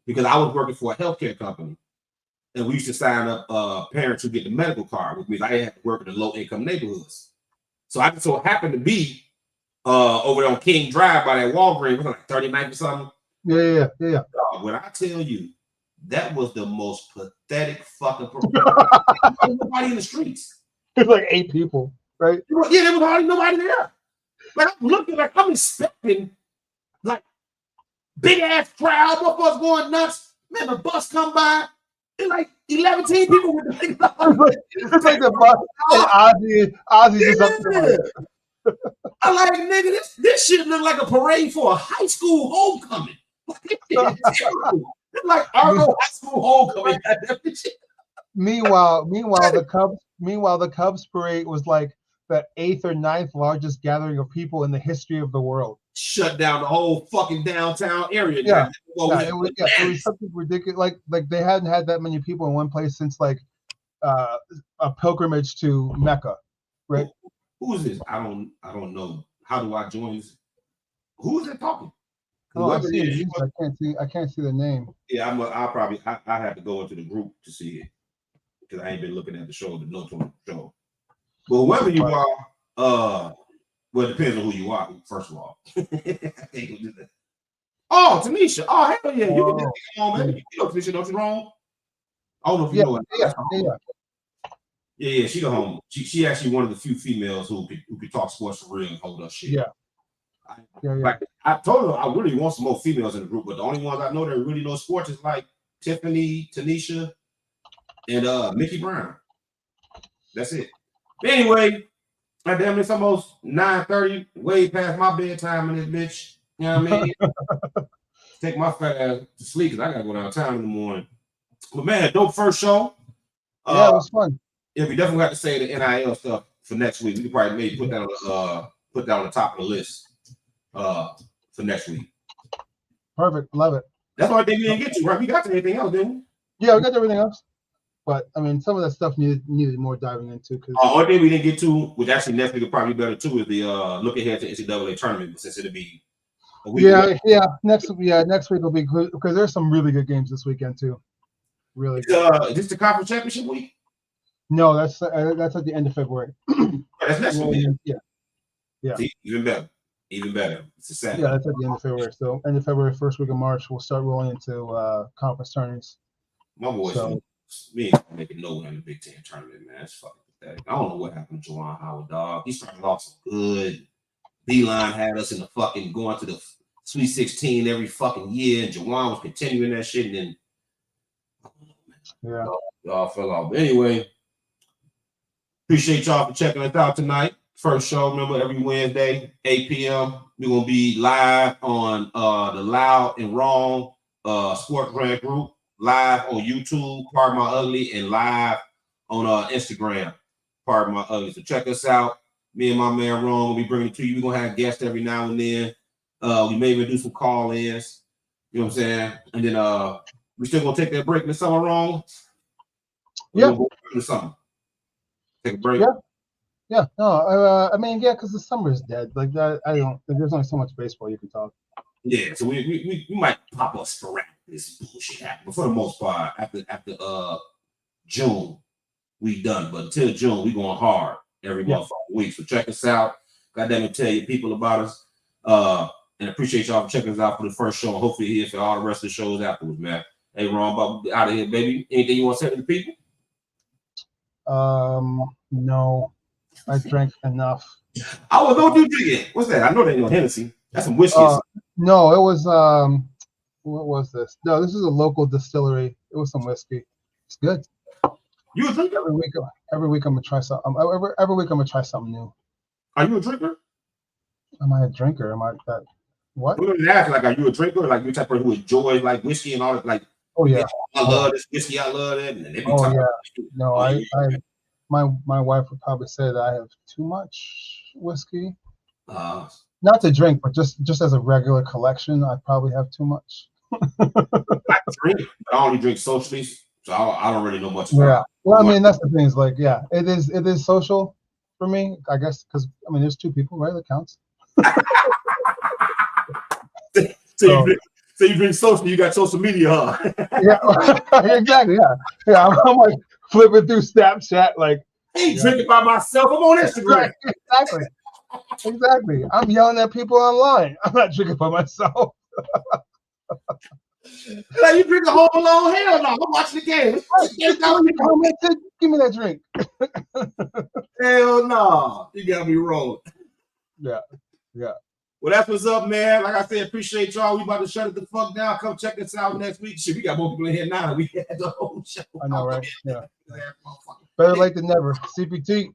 because I was working for a healthcare company. And we used to sign up parents who get the medical card, which means I had to work in the low-income neighborhoods. So I just so happened to be over there on King Drive by that Walgreens, was it like 39th or something? Yeah. When I tell you, that was the most pathetic fucking nobody in the streets. There's like 8 people, right? Yeah, there was hardly nobody there. Like I'm looking, like I'm expecting like big ass crowd, motherfuckers going nuts. Man, the bus come by. It's like 11 people with the it's like the bus and Ozzy just up there. I like, nigga, this shit look like a parade for a high school homecoming. It's like our high school homecoming. Meanwhile, the Cubs parade was like the 8th or 9th largest gathering of people in the history of the world. Shut down the whole fucking downtown area. Yeah, it was something ridiculous. Like they hadn't had that many people in one place since like a pilgrimage to Mecca, right? Who is this? I don't know. How do I join this? Who is that talking? Oh, I can't see the name. Yeah, I have to go into the group to see it because I ain't been looking at the show, the notes on the show. Well, whoever you are, well, it depends on who you are, first of all. Oh, Tanisha. Oh, hell yeah. You can just come on, man. You know Tanisha, don't you, wrong? I don't know if you know it. Yeah, she the home. She actually one of the few females who could talk sports for real and hold us shit. Like, I told her I really want some more females in the group, but the only ones I know that really know sports is like Tiffany, Tanisha, and Mickey Brown. That's it. Anyway, damn, it's almost 9:30, way past my bedtime in this bitch. You know what I mean? take my fat ass to sleep because I gotta go downtown in the morning. But man, dope first show. Yeah, it was fun. Yeah, we definitely got to say the NIL stuff for next week. We could probably maybe put that on the top of the list for next week. Perfect, love it. That's why they didn't get to, right? We got to anything else, didn't we? Yeah, we got everything else. But I mean, some of that stuff needed more diving into. Because one thing we didn't get to, which actually next week will probably be better too, is the look ahead to NCAA tournament, since it'll be a week. Next week will be good because there's some really good games this weekend too. Really good. Is this the conference championship week? No, that's at the end of February. That's next week. Yeah. See, even better. It's a Saturday. Yeah, that's at the end of February. So end of February, first week of March, we'll start rolling into conference tournaments. My boys, me ain't making no in the Big Ten tournament, man. It's fucking pathetic. I don't know what happened to Juwan Howard, dog. He started off so good. Beeline had us in the fucking going to the Sweet 16 every fucking year, and Juwan was continuing that shit, and then y'all fell off. But anyway, appreciate y'all for checking us out tonight. First show, remember, every Wednesday, 8 p.m. We're gonna be live on the LoUd and WrOnG Sports Brand Group, live on YouTube, Pardon My Ugly, and live on Instagram, Pardon My Ugly. So check us out. Me and my man WrOnG will be bringing it to you. We're gonna have guests every now and then. We may even do some call-ins. You know what I'm saying? And then we still gonna take that break in the summer, WrOnG. Yeah. In the summer. Take a break. Yeah. No. I mean, yeah, because the summer is dead. Like that. I don't. There's only so much baseball you can talk. Yeah. So we might pop up sporadic. This bullshit happen, but for the most part, after June, we done. But until June, we going hard every motherfucking week. So check us out. Goddamn it, tell your people about us. And appreciate y'all for checking us out for the first show. And hopefully here for all the rest of the shows afterwards, man. Hey, Ron, out of here, baby. Anything you want to say to the people? No. I drank enough. What you drinking? What's that? I know that ain't no Hennessy. That's some whiskey. No, it was what was this? No, this is a local distillery. It was some whiskey. It's good. You a drinker? Every week I'm gonna try something. Every week I'm gonna try something new. Are you a drinker? Am I a drinker? Am I that? What? We don't ask, like, are you a drinker? Like, you type of person who enjoys like whiskey and all that? Like, oh yeah, I love this whiskey. I love that. And they be no, my wife would probably say that I have too much whiskey. Not to drink, but just as a regular collection, I probably have too much. I drink, but I only drink socially, so I don't really know much about it. Well, I mean, that's the thing is like, yeah, it is social for me, I guess, because I mean, there's two people, right? That counts. So you drink social, you got social media, huh? Yeah, exactly. Yeah. I'm like flipping through Snapchat, like, hey, drinking by myself. I'm on Instagram. Exactly. I'm yelling at people online. I'm not drinking by myself. Like, you drink a Home Alone? Hell no. I'm watching the game. Give me that drink. Hell no. You got me rolling. Yeah. Well, that's what's up, man. Like I said, appreciate y'all. We about to shut it the fuck down. Come check us out next week. Shit, we got more people in here now. We had the whole show. I know, right? Yeah. Better late than never. CPT.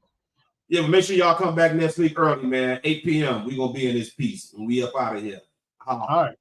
Yeah, but make sure y'all come back next week early, man. 8 p.m. We're going to be in this piece. And we up out of here. All right.